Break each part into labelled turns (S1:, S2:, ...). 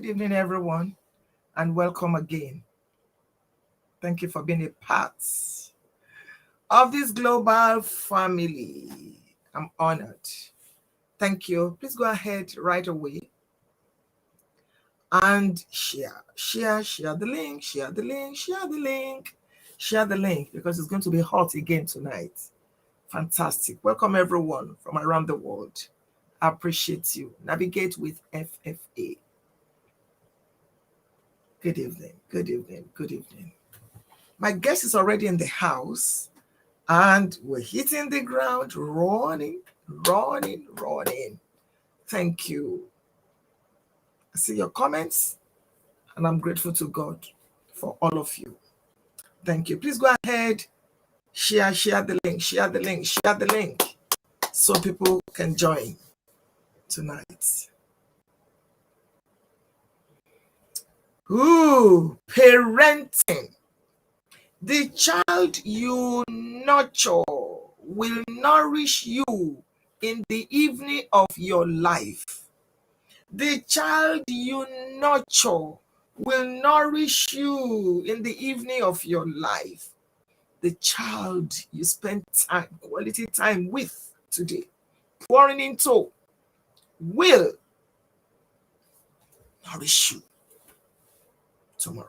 S1: Good evening, everyone, and welcome again. Thank you for being a part of this global family. I'm honored. Thank you. Please go ahead right away and share the link, share the link, because it's going to be hot again tonight. Fantastic. Welcome everyone from around the world. I appreciate you. Navigate with FFA. Good evening, good evening, good evening. My guest is already in the house and we're hitting the ground, running. Thank you. I see your comments and I'm grateful to God for all of you. Thank you. Please go ahead, share the link, so people can join tonight. Ooh, parenting. The child you nurture will nourish you in the evening of your life. The child you nurture will nourish you in the evening of your life. The child you spend time, quality time with today, pouring into, will nourish you tomorrow.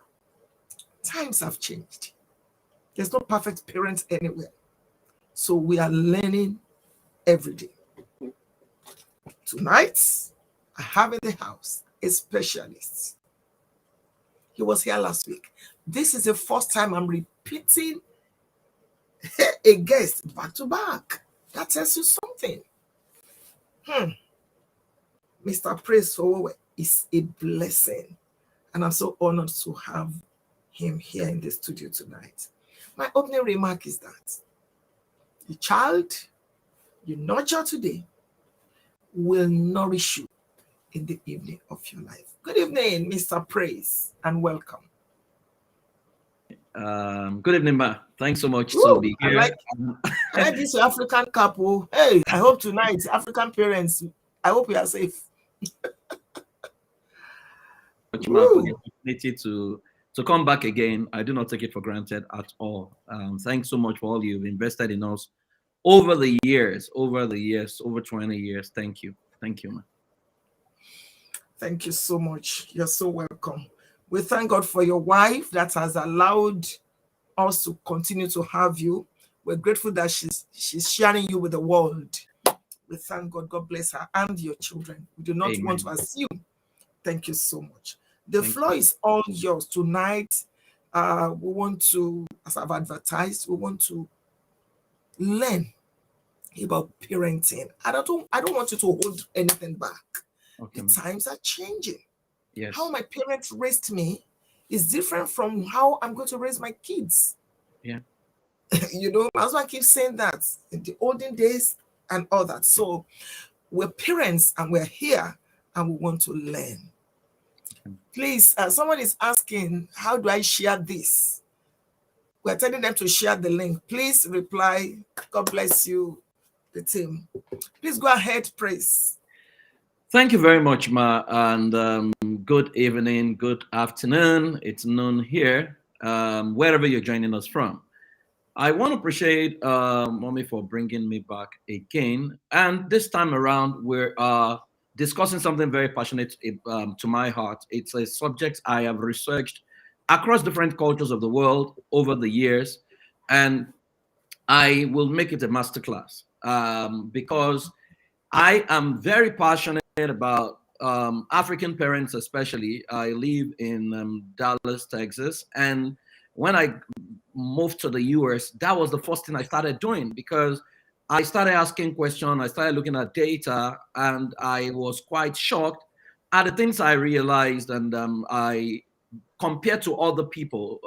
S1: Times have changed. There's no perfect parent anywhere. So we are learning every day. Tonight, I have in the house a specialist. He was here last week. This is the first time I'm repeating a guest back to back. That tells you something. Mr. Praise Fowowe is a blessing. And I'm so honored to have him here in the studio tonight. My opening remark is that the child you nurture today will nourish you in the evening of your life. Good evening, Mr. Praise, and welcome.
S2: Good evening, Ma. Thanks so much to be here.
S1: I like this African couple. Hey, I hope tonight, African parents, I hope we are safe.
S2: Much, Ma, for the opportunity to come back again. I do not take it for granted at all. Thanks so much for all you've invested in us over the years, over 20 years. Thank you, Ma.
S1: Thank you so much. You're so welcome. We thank God for your wife that has allowed us to continue to have you. We're grateful that she's sharing you with the world. We thank God. God bless her and your children. We do not
S2: Amen.
S1: want to assume. Thank you so much. The floor is all yours tonight. We want to, as I've advertised, we want to learn about parenting. I don't want you to hold anything back. Okay, the times are changing.
S2: Yes.
S1: How my parents raised me is different from how I'm going to raise my kids.
S2: Yeah.
S1: You know, my husband keeps saying that in the olden days and all that. So we're parents and we're here and we want to learn. Please, someone is asking, how do I share this? We're telling them to share the link. Please reply. God bless you, the team. Please go ahead, Praise.
S2: Thank you very much, Ma, and good evening, good afternoon. It's noon here, wherever you're joining us from. I want to appreciate Mommy for bringing me back again. And this time around, we're discussing something very passionate to my heart. It's a subject I have researched across different cultures of the world over the years, and I will make it a masterclass because I am very passionate about African parents, especially. I live in Dallas, Texas, and when I moved to the US, that was the first thing I started doing because I started asking questions, I started looking at data, and I was quite shocked at the things I realized. And I compared to other people,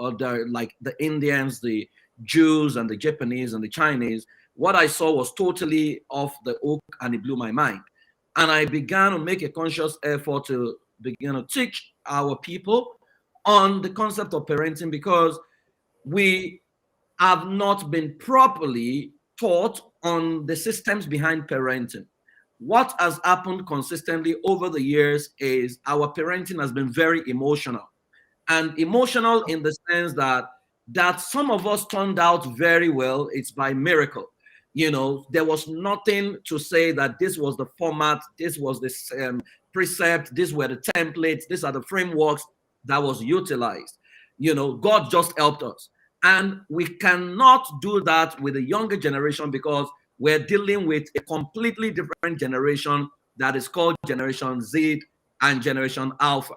S2: like the Indians, the Jews, and the Japanese, and the Chinese, what I saw was totally off the hook, and it blew my mind. And I began to make a conscious effort to begin to teach our people on the concept of parenting because we have not been properly taught on the systems behind parenting. what has happened consistently over the years is our parenting has been very emotional, and emotional in the sense that some of us turned out very well. It's by miracle. There was nothing to say that this was the format, this was the precept, these were the templates, these are the frameworks that was utilized. God just helped us. And we cannot do that with the younger generation because we're dealing with a completely different generation that is called Generation Z and Generation Alpha.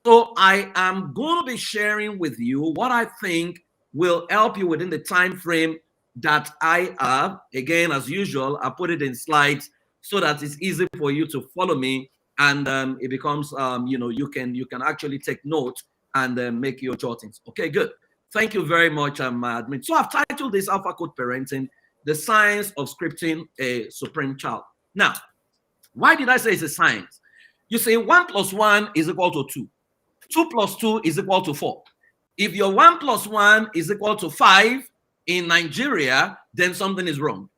S2: So I am going to be sharing with you what I think will help you within the time frame that I have. Again, as usual, I put it in slides so that it's easy for you to follow me, and it becomes you can actually take note and make your jottings. Okay, good. Thank you very much, admin. So I've titled this Alpha Code Parenting: The Science of Scripting a Supreme Child. Now, why did I say it's a science? You say 1 + 1 is equal to 2. 2 + 2 is equal to 4. If your 1 + 1 is equal to 5 in Nigeria, then something is wrong.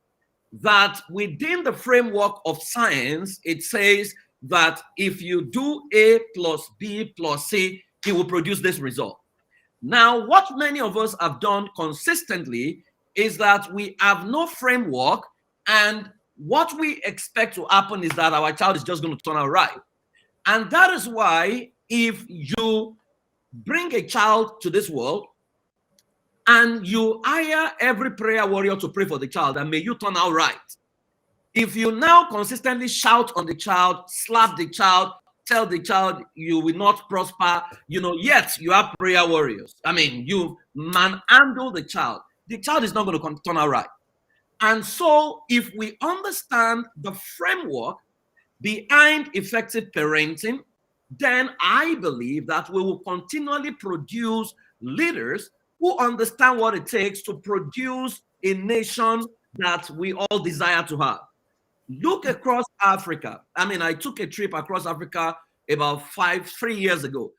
S2: That within the framework of science, it says that if you do A + B + C, it will produce this result. Now, what many of us have done consistently is that we have no framework, and what we expect to happen is that our child is just going to turn out right. And that is why if you bring a child to this world and you hire every prayer warrior to pray for the child, and may you turn out right. If you now consistently shout on the child, slap the child, tell the child you will not prosper, yet you have prayer warriors. I mean, you manhandle the child is not going to turn out right. And so if we understand the framework behind effective parenting, then I believe that we will continually produce leaders who understand what it takes to produce a nation that we all desire to have. Look across Africa. I mean, I took a trip across Africa about 3 years ago,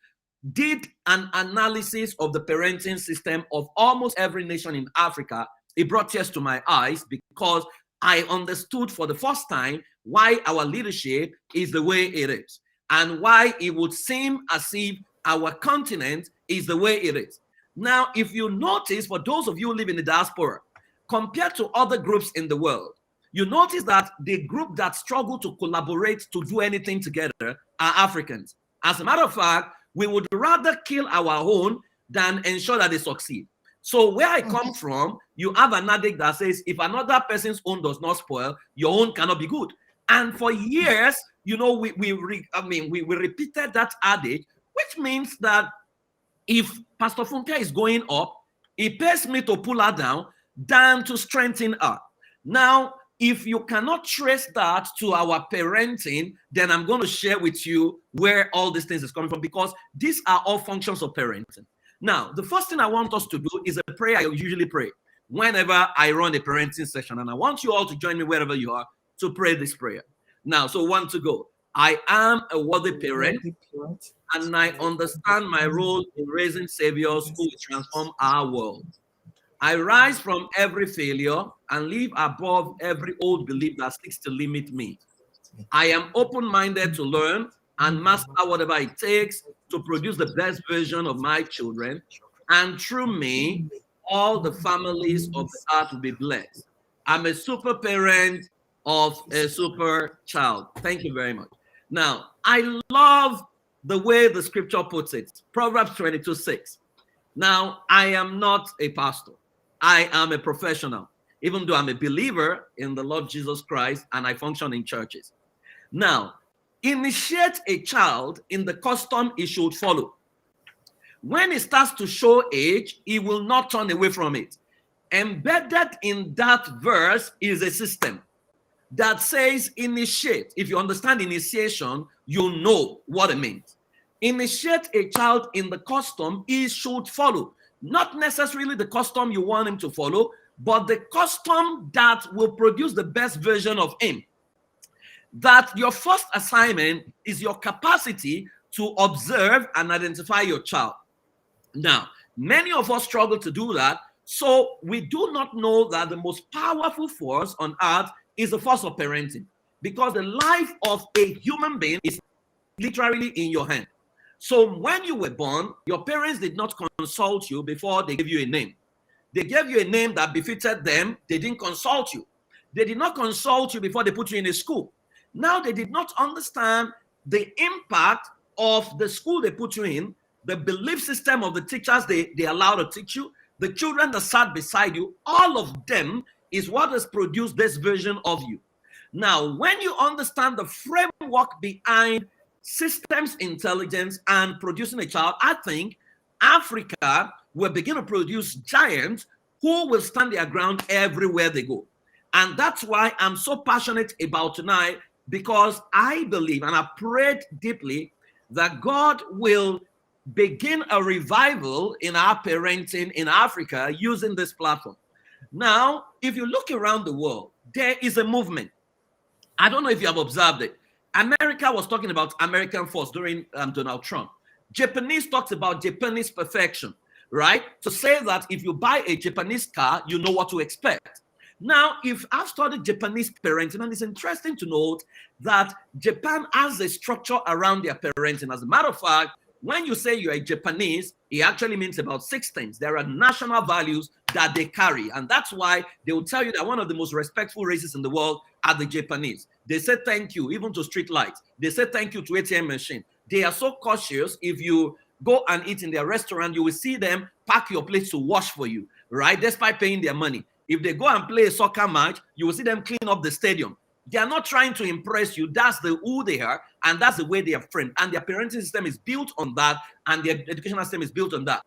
S2: did an analysis of the parenting system of almost every nation in Africa. It brought tears to my eyes because I understood for the first time why our leadership is the way it is and why it would seem as if our continent is the way it is. Now, if you notice, for those of you who live in the diaspora, compared to other groups in the world, you notice that the group that struggle to collaborate to do anything together are Africans. As a matter of fact, we would rather kill our own than ensure that they succeed. So where I come from, you have an adage that says, if another person's own does not spoil, your own cannot be good. And for years, we repeated that adage, which means that if Pastor Funke is going up, it pays me to pull her down than to strengthen her. Now, if you cannot trace that to our parenting, then I'm going to share with you where all these things is coming from, because these are all functions of parenting. Now, the first thing I want us to do is a prayer I usually pray whenever I run a parenting session. And I want you all to join me wherever you are to pray this prayer. Now, so 1 to go. I am a worthy parent, and I understand my role in raising saviors who will transform our world. I rise from every failure and live above every old belief that seeks to limit me. I am open-minded to learn and master whatever it takes to produce the best version of my children. And through me, all the families of the earth will be blessed. I'm a super parent of a super child. Thank you very much. Now, I love the way the scripture puts it. Proverbs 22:6. Now, I am not a pastor. I am a professional, even though I'm a believer in the Lord Jesus Christ and I function in churches. Now, initiate a child in the custom he should follow. When he starts to show age, he will not turn away from it. Embedded in that verse is a system that says initiate. If you understand initiation, you know what it means. Initiate a child in the custom he should follow. Not necessarily the custom you want him to follow, but the custom that will produce the best version of him. That your first assignment is your capacity to observe and identify your child. Now, many of us struggle to do that, so we do not know that the most powerful force on earth is the force of parenting. because the life of a human being is literally in your hand. So when you were born, your parents did not consult you before they gave you a name. They gave you a name that befitted them. They didn't consult you. They did not consult you before they put you in a school. Now they did not understand the impact of the school they put you in, the belief system of the teachers they allow to teach you, the children that sat beside you. All of them is what has produced this version of you. Now, when you understand the framework behind systems intelligence and producing a child, I think Africa will begin to produce giants who will stand their ground everywhere they go. And that's why I'm so passionate about tonight, because I believe and I prayed deeply that God will begin a revival in our parenting in Africa using this platform. Now, if you look around the world, there is a movement. I don't know if you have observed it. America was talking about American force during Donald Trump. Japanese talks about Japanese perfection, right? To say that if you buy a Japanese car, you know what to expect. Now, if I've studied Japanese parenting, and it's interesting to note that Japan has a structure around their parenting. As a matter of fact, when you say you're a Japanese, it actually means about 6 things. There are national values that they carry. And that's why they will tell you that one of the most respectful races in the world are the Japanese. They say thank you, even to street lights. They say thank you to ATM machine. They are so cautious. If you go and eat in their restaurant, you will see them pack your plates to wash for you, right? Despite paying their money. If they go and play a soccer match, you will see them clean up the stadium. They are not trying to impress you. That's who they are, and that's the way they are framed. And their parenting system is built on that, and their educational system is built on that.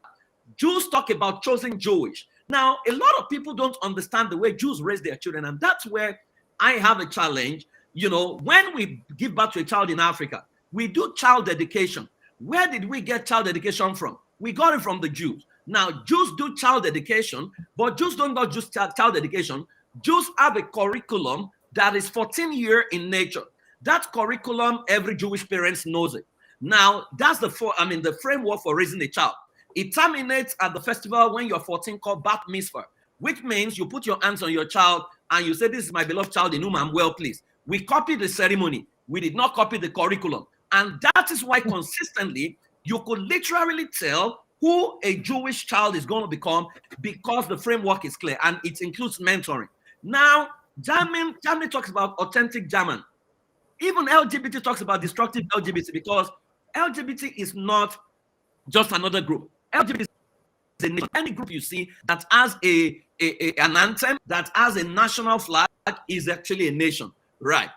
S2: Jews talk about chosen Jewish. Now, a lot of people don't understand the way Jews raise their children, and that's where I have a challenge. You know, when we give birth to a child in Africa, we do child dedication. Where did we get child dedication from? We got it from the Jews. Now, Jews do child dedication, but Jews don't do just child dedication. Jews have a curriculum that is 14-year in nature. That curriculum, every Jewish parent knows it. Now, that's the framework for raising a child. It terminates at the festival when you're 14, called Bat Mitzvah, which means you put your hands on your child and you say, "This is my beloved child in whom I'm well pleased." We copied the ceremony. We did not copy the curriculum. And that is why consistently you could literally tell who a Jewish child is going to become, because the framework is clear and it includes mentoring. Now, Germany talks about authentic German. Even LGBT talks about destructive LGBT, because LGBT is not just another group. LGBT is any group you see that has an anthem, that has a national flag, is actually a nation, right?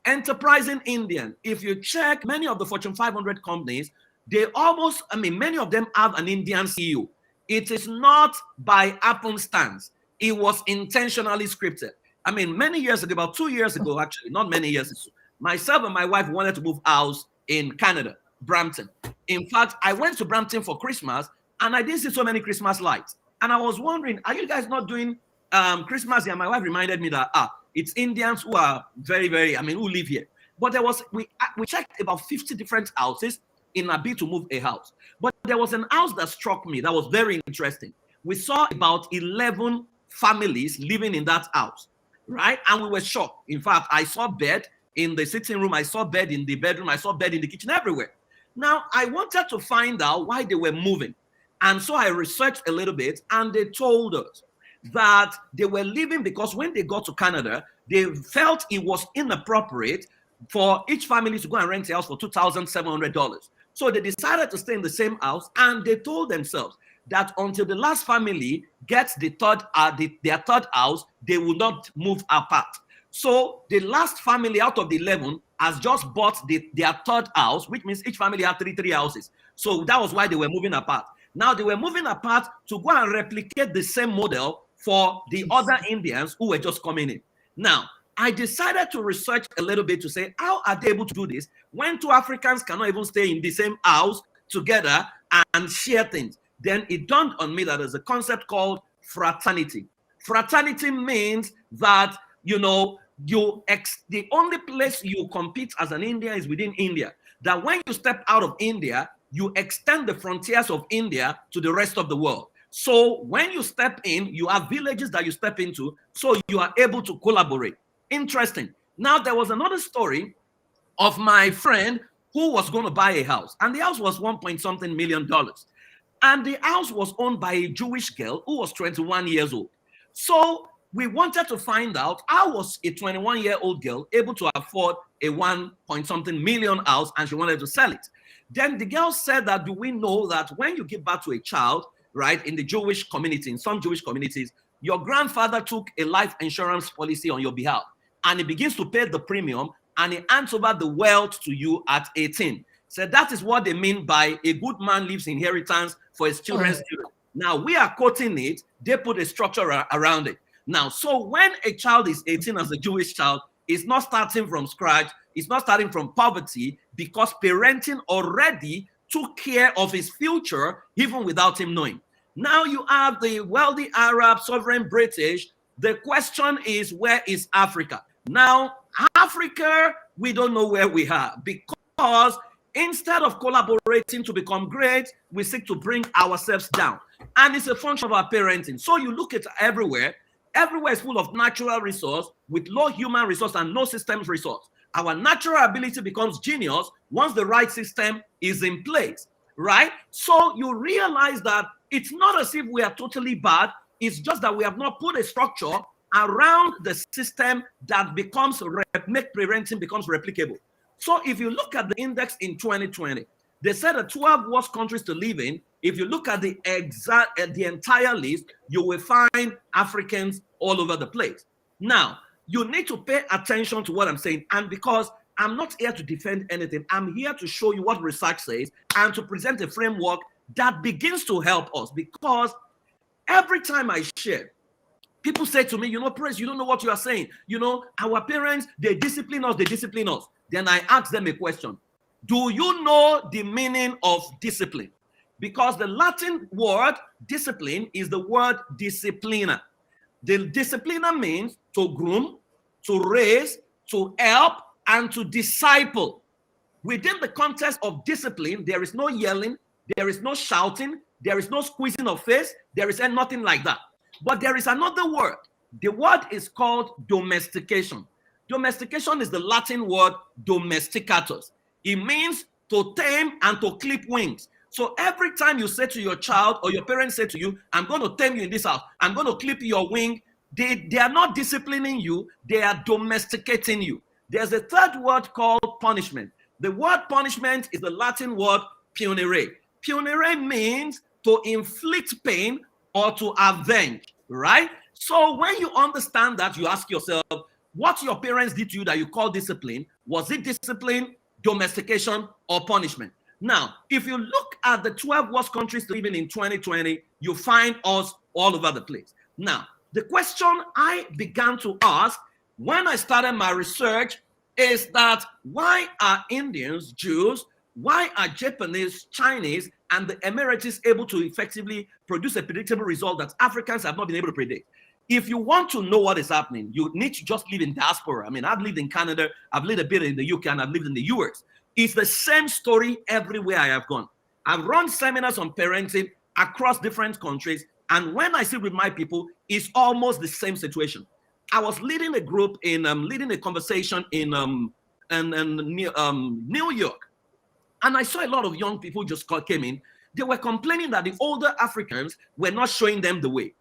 S2: Enterprising Indian. If you check many of the Fortune 500 companies, many of them have an Indian CEO. It is not by happenstance. It was intentionally scripted. Many years ago, about 2 years ago, actually, not many years ago, myself and my wife wanted to move house in Canada, Brampton. In fact, I went to Brampton for Christmas, and I didn't see so many Christmas lights. And I was wondering, are you guys not doing Christmas here? And my wife reminded me that, it's Indians who are very, very, who live here. But we checked about 50 different houses in a bid to move a house. But there was an house that struck me that was very interesting. We saw about 11 families living in that house, right? And we were shocked. In fact, I saw bed in the sitting room, I saw bed in the bedroom, I saw bed in the kitchen, everywhere. Now, I wanted to find out why they were moving. And so I researched a little bit, and they told us that they were leaving because when they got to Canada, they felt it was inappropriate for each family to go and rent a house for $2,700. So they decided to stay in the same house, and they told themselves that until the last family gets their third house, they will not move apart. So the last family out of the 11 has just bought their third house, which means each family had three houses. So that was why they were moving apart. Now they were moving apart to go and replicate the same model for the other Indians who were just coming in. Now, I decided to research a little bit to say, how are they able to do this when two Africans cannot even stay in the same house together and share things? Then it dawned on me that there's a concept called fraternity. Fraternity means that, the only place you compete as an Indian is within India. That when you step out of India, you extend the frontiers of India to the rest of the world. So when you step in, you have villages that you step into, so you are able to collaborate. Interesting. Now, there was another story of my friend who was going to buy a house, and the house was 1 point something million dollars. And the house was owned by a Jewish girl who was 21 years old. So we wanted to find out how was a 21-year-old girl able to afford a 1 point something million house, and she wanted to sell it. Then the girl said that, do we know that when you give birth to a child, right, in the Jewish community, in some Jewish communities, your grandfather took a life insurance policy on your behalf, and he begins to pay the premium, and he hands over the wealth to you at 18. So that is what they mean by a good man leaves inheritance for his children's children. Now, we are quoting it. They put a structure around it. Now, so when a child is 18 as a Jewish child, it's not starting from scratch. It's not starting from poverty, because parenting already took care of his future even without him knowing. Now you have the wealthy Arab, sovereign British. The question is, where is Africa? Now, Africa, we don't know where we are, because instead of collaborating to become great, we seek to bring ourselves down. And it's a function of our parenting. So you look at everywhere. Everywhere is full of natural resource with low human resource and no systems resource. Our natural ability becomes genius once the right system is in place, right? So you realize that it's not as if we are totally bad. It's just that we have not put a structure around the system that becomes make parenting becomes replicable. So if you look at the index in 2020, they said the 12 worst countries to live in. If you look at the entire list, you will find Africans all over the place. Now, you need to pay attention to what I'm saying. And because I'm not here to defend anything, I'm here to show you what research says and to present a framework that begins to help us. Because every time I share, people say to me, Praise, you don't know what you are saying. Our parents, they discipline us, Then I ask them a question. Do you know the meaning of discipline? Because the Latin word discipline is the word disciplina. The disciplina means to groom, to raise, to help, and to disciple. Within the context of discipline, there is no yelling, there is no shouting, there is no squeezing of face, there is nothing like that. But there is another word. The word is called domestication. Domestication is the Latin word domesticatus. It means to tame and to clip wings. So every time you say to your child or your parents say to you, I'm going to tame you in this house, I'm going to clip your wing, they are not disciplining you, they are domesticating you. There's a third word called punishment. The word punishment is the Latin word punire. Punire means to inflict pain or to avenge, right? So when you understand that, you ask yourself, what your parents did to you that you call discipline, was it discipline, domestication, or punishment? Now, if you look at the 12 worst countries to live in 2020, you find us all over the place. Now, the question I began to ask when I started my research is that why are Indians, Jews, why are Japanese, Chinese, and the Emiratis able to effectively produce a predictable result that Africans have not been able to predict? If you want to know what is happening, you need to just live in diaspora. I mean, I've lived in Canada, I've lived a bit in the UK, and I've lived in the US. It's the same story everywhere I have gone. I've run seminars on parenting across different countries, and when I sit with my people, it's almost the same situation. I was leading a group leading a conversation in New York, and I saw a lot of young people just came in. They were complaining that the older Africans were not showing them the way.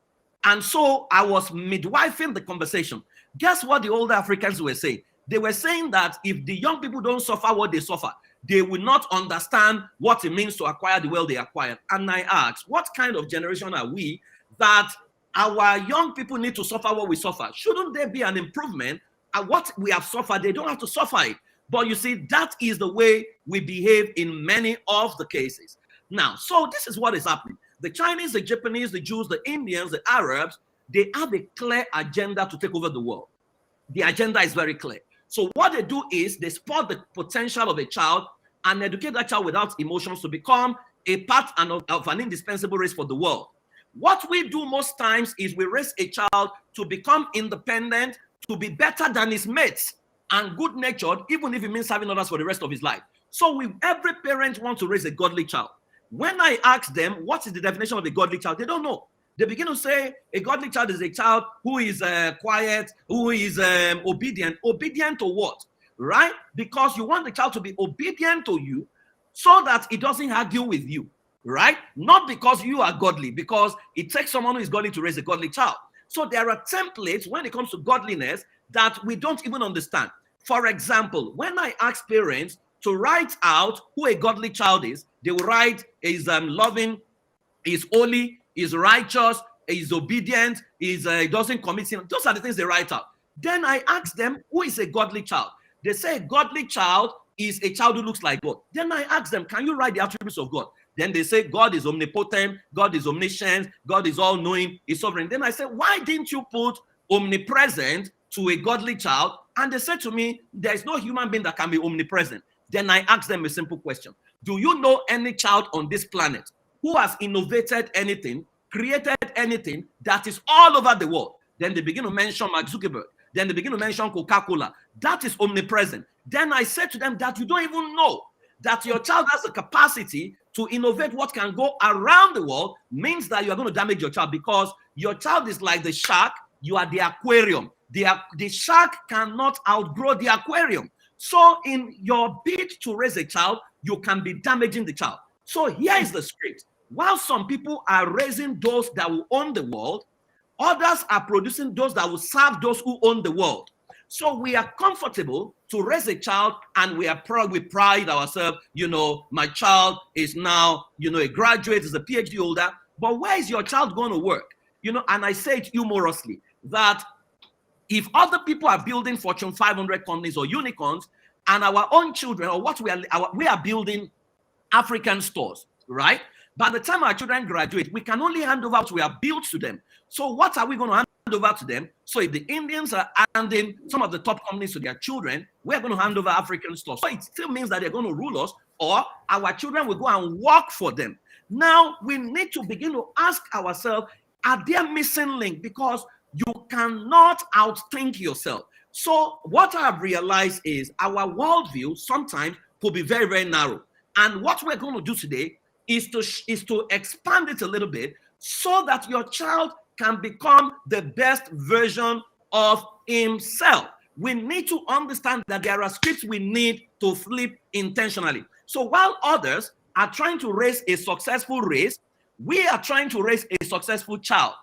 S2: And so I was midwifing the conversation. Guess what the older Africans were saying? They were saying that if the young people don't suffer what they suffer, they will not understand what it means to acquire the wealth they acquired. And I asked, what kind of generation are we that our young people need to suffer what we suffer? Shouldn't there be an improvement at what we have suffered? They don't have to suffer it. But you see, that is the way we behave in many of the cases. Now, so this is what is happening. The Chinese, the Japanese, the Jews, the Indians, the Arabs, they have a clear agenda to take over the world. The agenda is very clear. So what they do is they spot the potential of a child and educate that child without emotions to become a part of an indispensable race for the world. What we do most times is we raise a child to become independent, to be better than his mates and good-natured, even if it means having others for the rest of his life. So every parent wants to raise a godly child. When I ask them, what is the definition of a godly child? They don't know. they begin to say a godly child is a child who is quiet, who is obedient. Obedient to what? Right? Because you want the child to be obedient to you so that it doesn't argue with you, right? Not because you are godly, because it takes someone who is godly to raise a godly child. So there are templates when it comes to godliness that we don't even understand. For example, when I ask parents to write out who a godly child is, they will write is loving, is holy, is righteous, is obedient, is doesn't commit sin. Those are the things they write out. Then I ask them, who is a godly child? They say a godly child is a child who looks like God. Then I ask them, can you write the attributes of God? Then they say God is omnipotent, God is omniscient, God is all-knowing, is sovereign. Then I say, why didn't you put omnipresent to a godly child? And they said to me, there is no human being that can be omnipresent. Then I ask them a simple question. Do you know any child on this planet who has innovated anything, created anything that is all over the world? Then they begin to mention Mark Zuckerberg. Then they begin to mention Coca-Cola. That is omnipresent. Then I said to them that you don't even know that your child has the capacity to innovate what can go around the world, means that you are going to damage your child, because your child is like the shark, you are the aquarium. The shark cannot outgrow the aquarium. So in your bid to raise a child, you can be damaging the child. So here is the script. While some people are raising those that will own the world, others are producing those that will serve those who own the world. So we are comfortable to raise a child, and we are proud, we pride ourselves, my child is now, a graduate, is a PhD holder, but where is your child going to work? And I say it humorously, that if other people are building Fortune 500 companies or unicorns, and our own children, or what we are building African stores, right? By the time our children graduate, we can only hand over what we have built to them. So what are we going to hand over to them? So if the Indians are handing some of the top companies to their children, we're going to hand over African stores. So it still means that they're going to rule us, or our children will go and work for them. Now we need to begin to ask ourselves, are there missing links? Because you cannot outthink yourself. So what I have realized is our worldview sometimes could be very, very narrow. And what we're going to do today is to expand it a little bit so that your child can become the best version of himself. We need to understand that there are scripts we need to flip intentionally. So while others are trying to raise a successful race, we are trying to raise a successful child.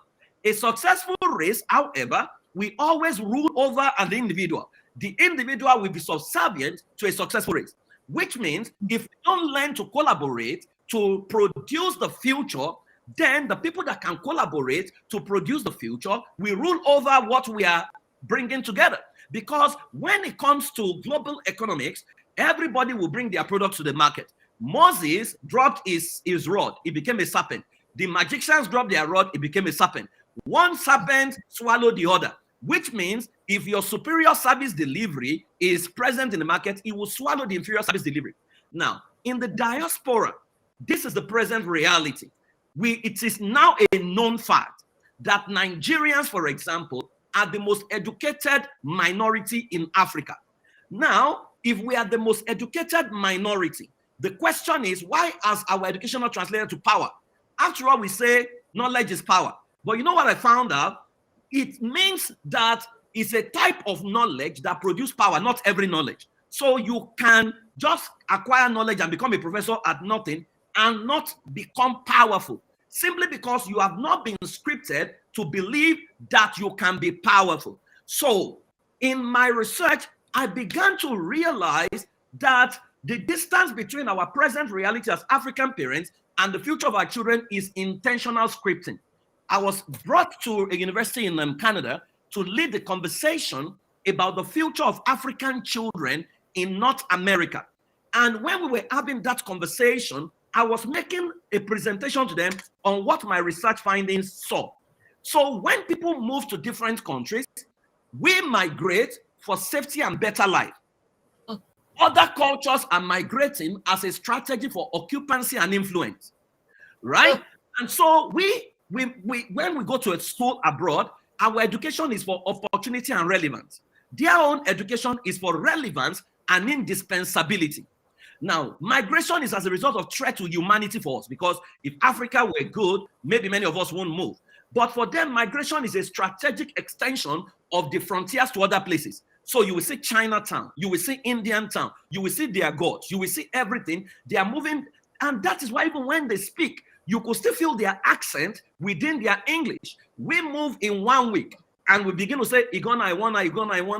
S2: A successful race, however, we always rule over an individual. The individual will be subservient to a successful race, which means if we don't learn to collaborate to produce the future, then the people that can collaborate to produce the future will rule over what we are bringing together. Because when it comes to global economics, everybody will bring their products to the market. Moses dropped his rod, it became a serpent. The magicians dropped their rod, it became a serpent. One serpent swallowed the other, which means if your superior service delivery is present in the market, it will swallow the inferior service delivery. Now, in the diaspora, this is the present reality. It is now a known fact that Nigerians, for example, are the most educated minority in Africa. Now, if we are the most educated minority, the question is, why has our education not translated to power? After all, we say knowledge is power. But you know what I found out? It means that it's a type of knowledge that produces power, not every knowledge. So you can just acquire knowledge and become a professor at nothing and not become powerful, simply because you have not been scripted to believe that you can be powerful. So in my research, I began to realize that the distance between our present reality as African parents and the future of our children is intentional scripting. I was brought to a university in Canada to lead the conversation about the future of African children in North America. And when we were having that conversation, I was making a presentation to them on what my research findings saw. So when people move to different countries, we migrate for safety and better life. Other cultures are migrating as a strategy for occupancy and influence, right? And so when we go to a school abroad, our education is for opportunity and relevance. Their own education is for relevance and indispensability. Now, migration is as a result of threat to humanity for us, because if Africa were good, maybe many of us won't move. But for them, migration is a strategic extension of the frontiers to other places. So you will see Chinatown, you will see Indian town, you will see their gods, you will see everything. They are moving, and that is why even when they speak, you could still feel their accent within their English. We move in 1 week, and we begin to say, Igona, I wanna,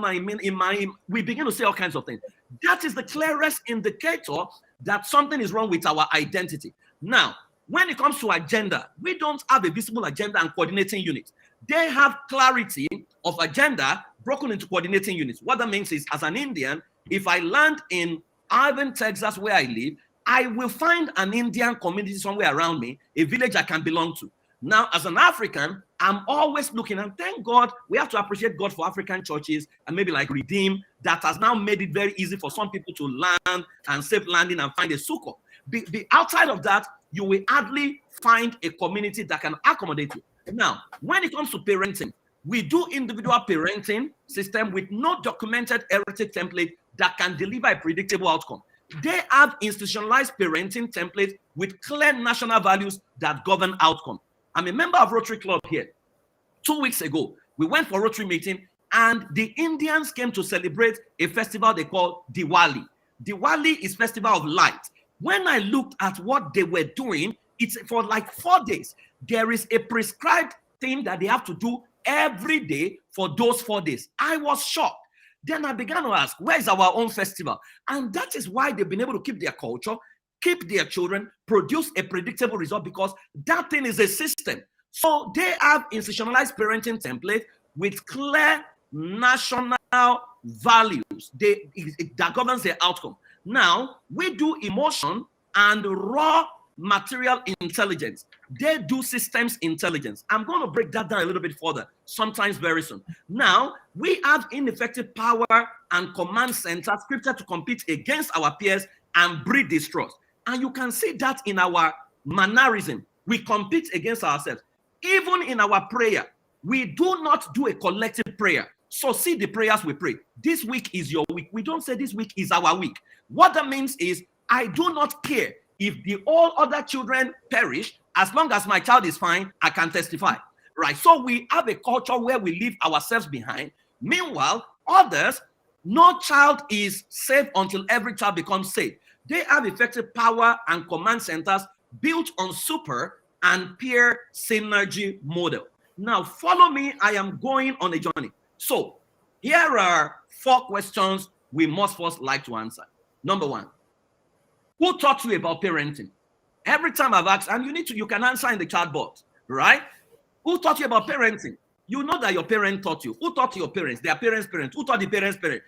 S2: I mean, in my, we begin to say all kinds of things. That is the clearest indicator that something is wrong with our identity. Now, when it comes to agenda, we don't have a visible agenda and coordinating units. They have clarity of agenda broken into coordinating units. What that means is, as an Indian, if I land in Irving, Texas, where I live, I will find an Indian community somewhere around me, a village I can belong to. Now, as an African, I'm always looking, and thank God, we have to appreciate God for African churches, and maybe like Redeem, that has now made it very easy for some people to land and safe landing and find a succor. Outside of that, you will hardly find a community that can accommodate you. Now, when it comes to parenting, we do individual parenting system with no documented heretic template that can deliver a predictable outcome. They have institutionalized parenting templates with clear national values that govern outcome. I'm a member of Rotary Club here. 2 weeks ago, we went for Rotary meeting, and the Indians came to celebrate a festival they call Diwali. Diwali is Festival of Light. When I looked at what they were doing, it's for like 4 days. There is a prescribed thing that they have to do every day for those 4 days. I was shocked. Then I began to ask, where is our own festival? And that is why they've been able to keep their culture, keep their children, produce a predictable result, because that thing is a system. So they have institutionalized parenting template with clear national values that governs their outcome. Now, we do emotion and raw material intelligence. They do systems intelligence. I'm going to break that down a little bit further, sometimes very soon. Now, we have ineffective power and command center scripted to compete against our peers and breed distrust. And you can see that in our mannerism. We compete against ourselves. Even in our prayer, we do not do a collective prayer. So see the prayers we pray. This week is your week. We don't say this week is our week. What that means is, I do not care if the all other children perish. As long as my child is fine, I can testify. Right? So we have a culture where we leave ourselves behind. Meanwhile, others, no child is safe until every child becomes safe. They have effective power and command centers built on super and peer synergy model. Now, follow me. I am going on a journey. So here are 4 questions we must first like to answer. Number 1, who taught you about parenting? Every time I've asked, and you can answer in the chat box, right? Who taught you about parenting? You know that your parent taught you. Who taught your parents? Their parents' parents. Who taught the parents' parents?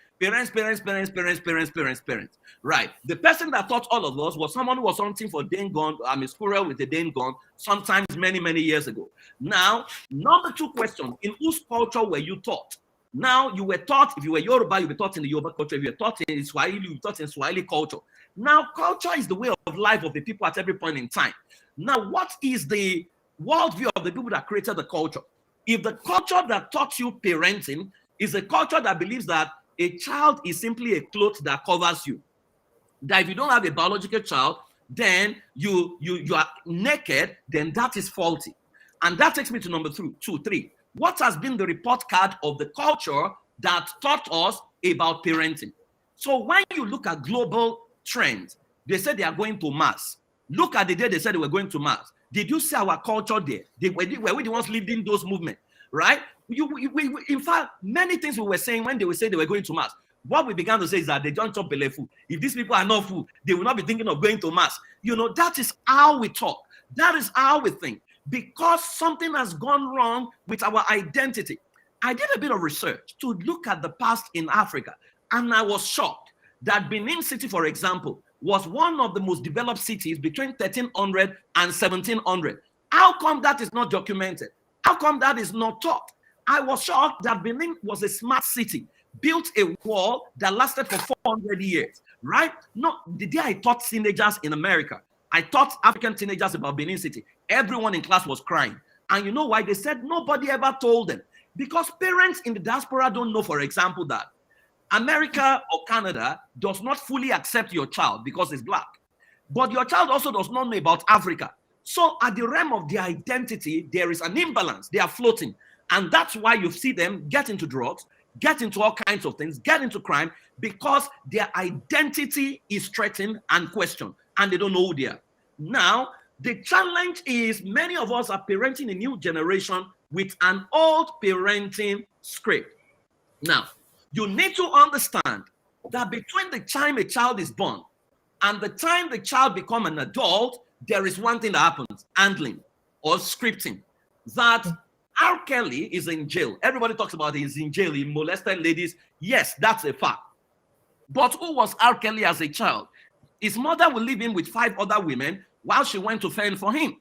S2: Parents. Right. The person that taught all of us was someone who was hunting for Dane gun. I'm a squirrel with a Dane gun, sometimes many, many years ago. Now, number 2 question, in whose culture were you taught? Now, you were taught, if you were Yoruba, you were taught in the Yoruba culture. If you were taught in Swahili, you were taught in Swahili culture. Now, culture is the way of life of the people at every point in time. Now, what is the worldview of the people that created the culture? If the culture that taught you parenting is a culture that believes that a child is simply a cloth that covers you, that if you don't have a biological child, then you are naked, then that is faulty. And that takes me to number 3. What has been the report card of the culture that taught us about parenting? So when you look at global trends, they said they are going to Mars. Look at the day they said they were going to Mars. Did you see our culture there? Were we the ones leading those movements, right? In fact, many things we were saying when they were saying they were going to Mars, what we began to say is that they don't chop belly food. If these people are not food, they will not be thinking of going to Mars. You know, that is how we talk. That is how we think. Because something has gone wrong with our identity. I did a bit of research to look at the past in Africa, and I was shocked that Benin City, for example, was one of the most developed cities between 1300 and 1700. How come that is not documented? How come that is not taught? I was shocked that Benin was a smart city, built a wall that lasted for 400 years, right? No, the day I taught teenagers in America, I taught African teenagers about Benin City. Everyone in class was crying. And you know why? They said nobody ever told them. Because parents in the diaspora don't know, for example, that America or Canada does not fully accept your child because it's black. But your child also does not know about Africa. So at the realm of their identity, there is an imbalance. They are floating. And that's why you see them get into drugs, get into all kinds of things, get into crime, because their identity is threatened and questioned, and they don't know who they are. Now, the challenge is many of us are parenting a new generation with an old parenting script. Now, you need to understand that between the time a child is born and the time the child becomes an adult, there is one thing that happens: handling or scripting. That R. Kelly is in jail. Everybody talks about he's in jail. He molested ladies. Yes, that's a fact. But who was R. Kelly as a child? His mother would leave him with 5 other women while she went to fend for him.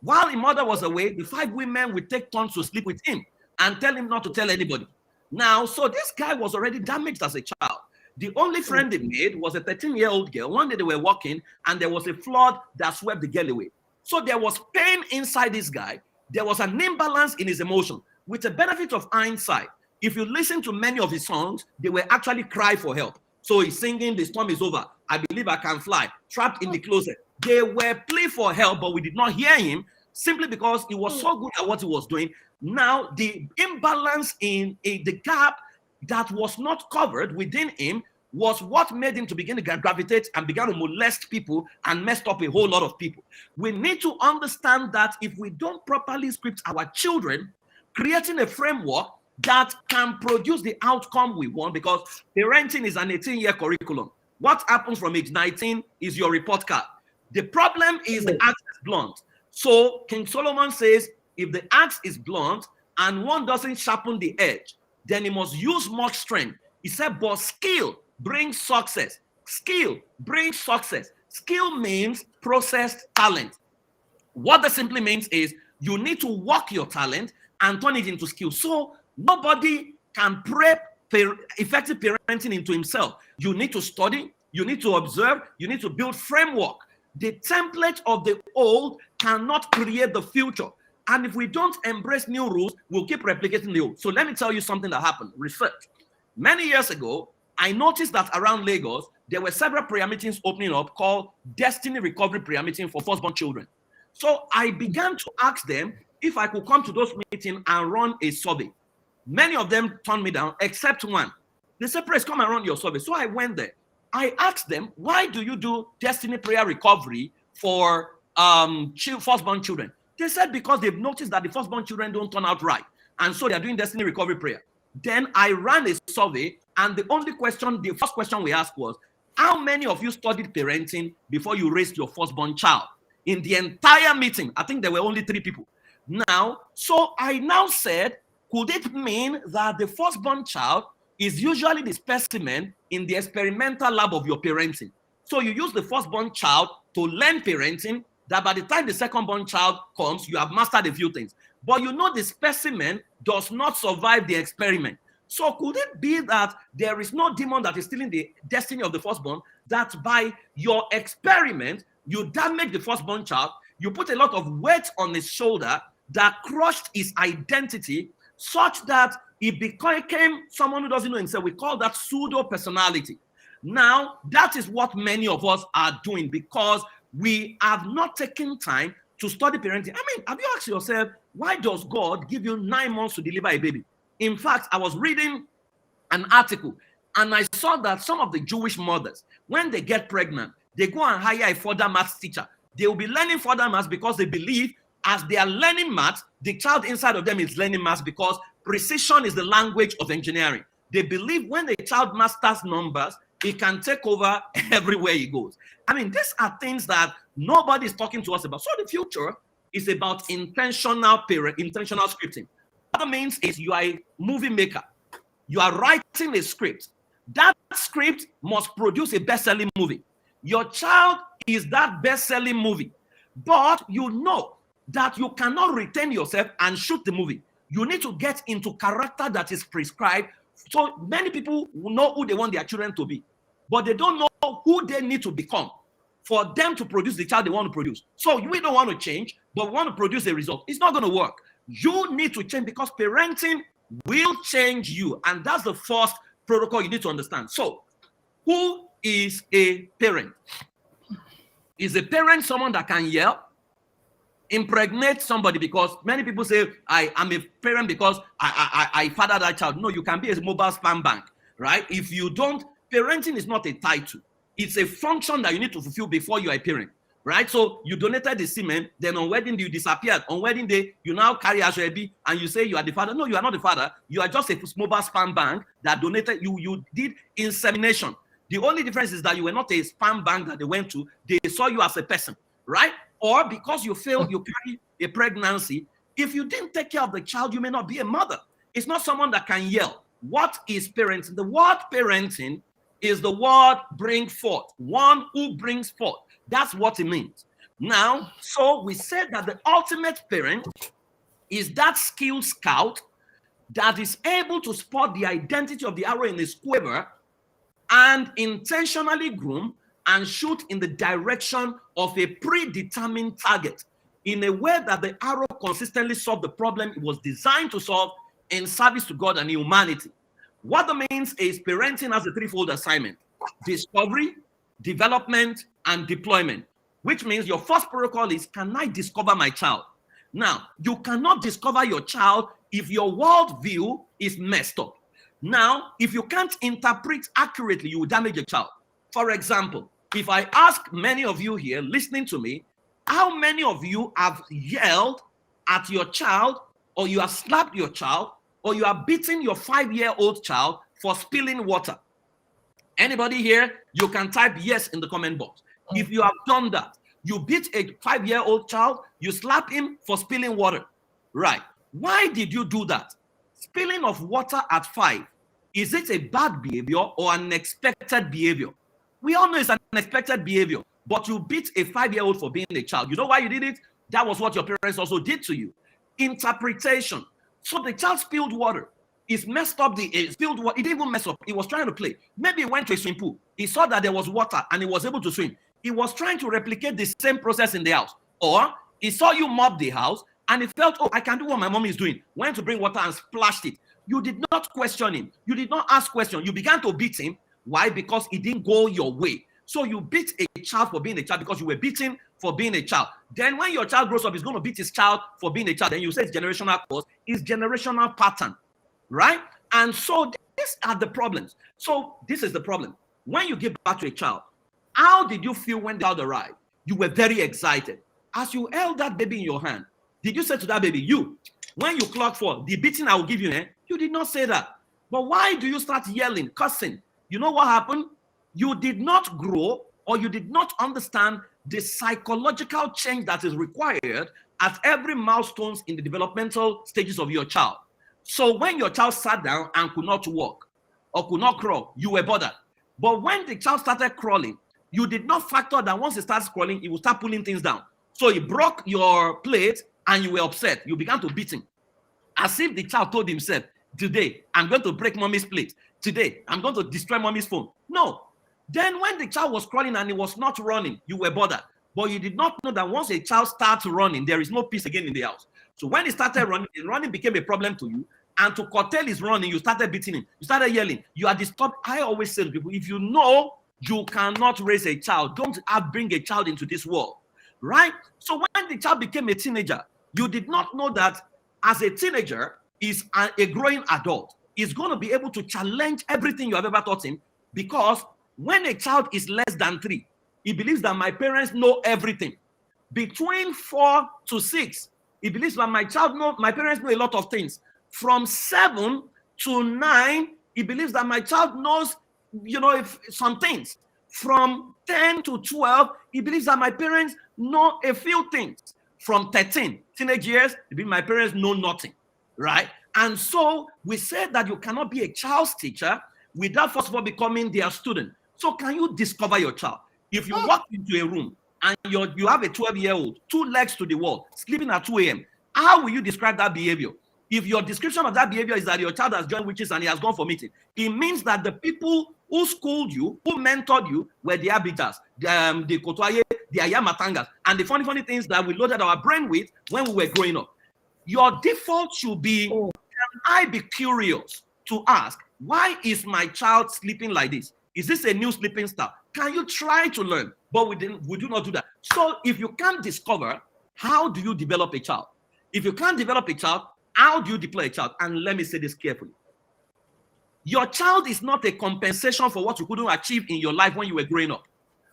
S2: While his mother was away, the 5 women would take turns to sleep with him and tell him not to tell anybody. Now, so this guy was already damaged as a child. The only friend they made was a 13-year-old girl. One day they were walking and there was a flood that swept the girl away. So there was pain inside this guy. There was an imbalance in his emotion. With the benefit of hindsight, if you listen to many of his songs, they were actually cry for help. So he's singing, "The storm is over, I believe I can fly," "Trapped in the closet." They were plea for help, but we did not hear him simply because he was so good at what he was doing. Now, the imbalance in the gap that was not covered within him was what made him to begin to gravitate and began to molest people and messed up a whole lot of people. We need to understand that if we don't properly script our children, creating a framework that can produce the outcome we want, because parenting is an 18-year curriculum. What happens from age 19 is your report card. The problem is the axe is blunt. So King Solomon says, if the axe is blunt and one doesn't sharpen the edge, then he must use much strength. He said, but skill brings success. Skill brings success. Skill means processed talent. What that simply means is you need to work your talent and turn it into skill. So nobody can prep effective parenting into himself. You need to study, you need to observe, you need to build framework. The template of the old cannot create the future. And if we don't embrace new rules, we'll keep replicating the old. So let me tell you something that happened. Research. Many years ago, I noticed that around Lagos, there were several prayer meetings opening up called Destiny Recovery Prayer Meeting for Firstborn Children. So I began to ask them if I could come to those meetings and run a survey. Many of them turned me down, except one. They said, "Praise, come and run your survey." So I went there. I asked them, why do you do Destiny Prayer Recovery for firstborn children? They said because they've noticed that the firstborn children don't turn out right. And so they're doing Destiny Recovery Prayer. Then I ran a survey, and the first question we asked was, how many of you studied parenting before you raised your firstborn child? In the entire meeting, I think there were only 3 people. Now, so I now said, could it mean that the firstborn child is usually the specimen in the experimental lab of your parenting? So you use the firstborn child to learn parenting, that by the time the secondborn child comes, you have mastered a few things. But you know the specimen does not survive the experiment. So could it be that there is no demon that is stealing the destiny of the firstborn, that by your experiment, you damage the firstborn child, you put a lot of weight on his shoulder that crushed his identity, such that he became someone who doesn't know himself? We call that pseudo personality. Now, that is what many of us are doing, because we have not taken time to study parenting. I mean, have you asked yourself, why does God give you 9 months to deliver a baby? In fact, I was reading an article and I saw that some of the Jewish mothers, when they get pregnant, they go and hire a further maths teacher. They will be learning further maths because they believe as they are learning maths, the child inside of them is learning maths, because precision is the language of engineering. They believe when the child masters numbers, he can take over everywhere he goes. I mean, these are things that nobody is talking to us about. So the future is about intentional scripting. What that means is you are a movie maker. You are writing a script. That script must produce a best-selling movie. Your child is that best-selling movie. But you know that you cannot retain yourself and shoot the movie. You need to get into character that is prescribed. So many people know who they want their children to be, but they don't know who they need to become for them to produce the child they want to produce. So we don't want to change, but we want to produce a result. It's not going to work. You need to change, because parenting will change you. And that's the first protocol you need to understand. So who is a parent? Is a parent someone that can yell? impregnate somebody, because many people say, I am a parent because I fathered that child. No, you can be a mobile sperm bank, right? If you don't, parenting is not a title. It's a function that you need to fulfill before you are a parent, right? So you donated the semen, then on wedding day you disappeared. On wedding day, you now carry as your baby and you say you are the father. No, you are not the father. You are just a mobile sperm bank that donated. You did insemination. The only difference is that you were not a sperm bank that they went to. They saw you as a person, right? Or because you failed, you carry a pregnancy. If you didn't take care of the child, you may not be a mother. It's not someone that can yell. What is parenting? The word parenting is the word bring forth, one who brings forth. That's what it means. Now, so we said that the ultimate parent is that skilled scout that is able to spot the identity of the arrow in his quiver and intentionally groom and shoot in the direction of a predetermined target in a way that the arrow consistently solved the problem it was designed to solve in service to God and humanity. What that means is parenting has a threefold assignment: discovery, development, and deployment, which means your first protocol is, can I discover my child? Now, you cannot discover your child if your worldview is messed up. Now, if you can't interpret accurately, you will damage a child. For example, if I ask many of you here listening to me, how many of you have yelled at your child, or you have slapped your child, or you are beating your 5-year-old child for spilling water? Anybody here? You can type yes in the comment box. If you have done that, you beat a 5-year-old child, you slap him for spilling water, right? Why did you do that? Spilling of water at 5, is it a bad behavior or an expected behavior? We all know it's an expected behavior, but you beat a 5-year-old for being a child. You know why you did it? That was what your parents also did to you. Interpretation. So the child spilled water. It's messed up the spilled water. It didn't even mess up. He was trying to play. Maybe he went to a swimming pool. He saw that there was water and he was able to swim. He was trying to replicate the same process in the house. Or he saw you mop the house and he felt, oh, I can do what my mom is doing. Went to bring water and splashed it. You did not question him. You did not ask questions. You began to beat him. Why? Because it didn't go your way. So you beat a child for being a child because you were beaten for being a child. Then when your child grows up, he's going to beat his child for being a child. Then you say it's generational cause. It's generational pattern, right? And so these are the problems. So this is the problem. When you give birth to a child, how did you feel when the child arrived? You were very excited. As you held that baby in your hand, did you say to that baby, when you clock 4, the beating I will give you, you did not say that. But why do you start yelling, cussing? You know what happened? You did not grow, or you did not understand the psychological change that is required at every milestones in the developmental stages of your child. So when your child sat down and could not walk or could not crawl, you were bothered. But when the child started crawling, you did not factor that once he starts crawling, he will start pulling things down. So he broke your plate and you were upset. You began to beat him. As if the child told himself, today, I'm going to break mommy's plate. Today, I'm going to destroy mommy's phone. No. Then when the child was crawling and he was not running, you were bothered. But you did not know that once a child starts running, there is no peace again in the house. So when he started running, the running became a problem to you. And to curtail his running, you started beating him. You started yelling. You are disturbed. I always say to people, if you know you cannot raise a child, don't bring a child into this world, right? So when the child became a teenager, you did not know that as a teenager is a growing adult. Is going to be able to challenge everything you have ever taught him, because when a child is less than 3, he believes that my parents know everything. Between 4 to 6, he believes that my parents know a lot of things. From 7 to 9, he believes that my child knows, some things. From 10 to 12, he believes that my parents know a few things. From 13, teenage years, he believes my parents know nothing, right? And so we said that you cannot be a child's teacher without first of all becoming their student. So can you discover your child? If you walk into a room and you have a 12-year-old, 2 legs to the wall, sleeping at 2 a.m., how will you describe that behavior? If your description of that behavior is that your child has joined witches and he has gone for meeting, it means that the people who schooled you, who mentored you, were the arbiters, the Kotoye, the Ayamatangas, and the funny things that we loaded our brain with when we were growing up. Your default should be, can I be curious to ask, why is my child sleeping like this? Is this a new sleeping style? Can you try to learn? But we do not do that. So if you can't discover, How do you develop a child? If you can't develop a child, how do you deploy a child? And let me say this carefully. Your child is not a compensation for what you couldn't achieve in your life when you were growing up.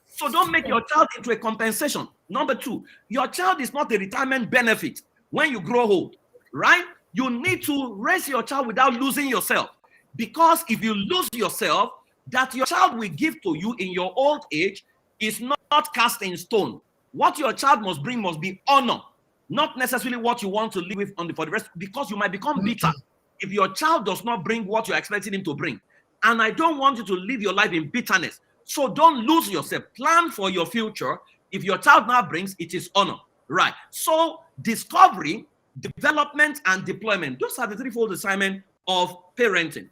S2: So don't make your child into a compensation. Number two, your child is not a retirement benefit when you grow old, right? You need to raise your child without losing yourself. Because if you lose yourself, that your child will give to you in your old age is not cast in stone. What your child must bring must be honor, not necessarily what you want to live with for the rest, because you might become bitter if your child does not bring what you're expecting him to bring. And I don't want you to live your life in bitterness. So don't lose yourself. Plan for your future. If your child now brings, it is honor, right? So discovery, development, and deployment. Those are the threefold assignment of parenting.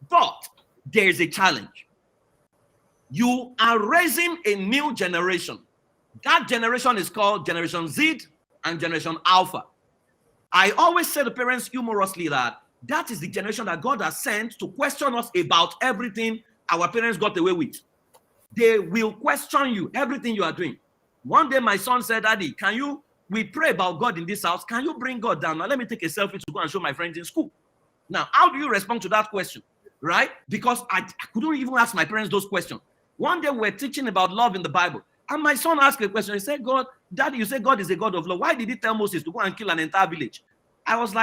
S2: But there is a challenge. You are raising a new generation. That generation is called Generation Z and Generation Alpha. I always say to parents humorously that is the generation that God has sent to question us about everything our parents got away with. They will question you, everything you are doing. One day my son said, Daddy, we pray about God in this house. Can you bring God down? Now let me take a selfie to go and show my friends in school. Now, how do you respond to that question? Right? Because I couldn't even ask my parents those questions. One day we're teaching about love in the Bible. And my son asked a question. He said, Daddy, you say God is a God of love. Why did he tell Moses to go and kill an entire village? I was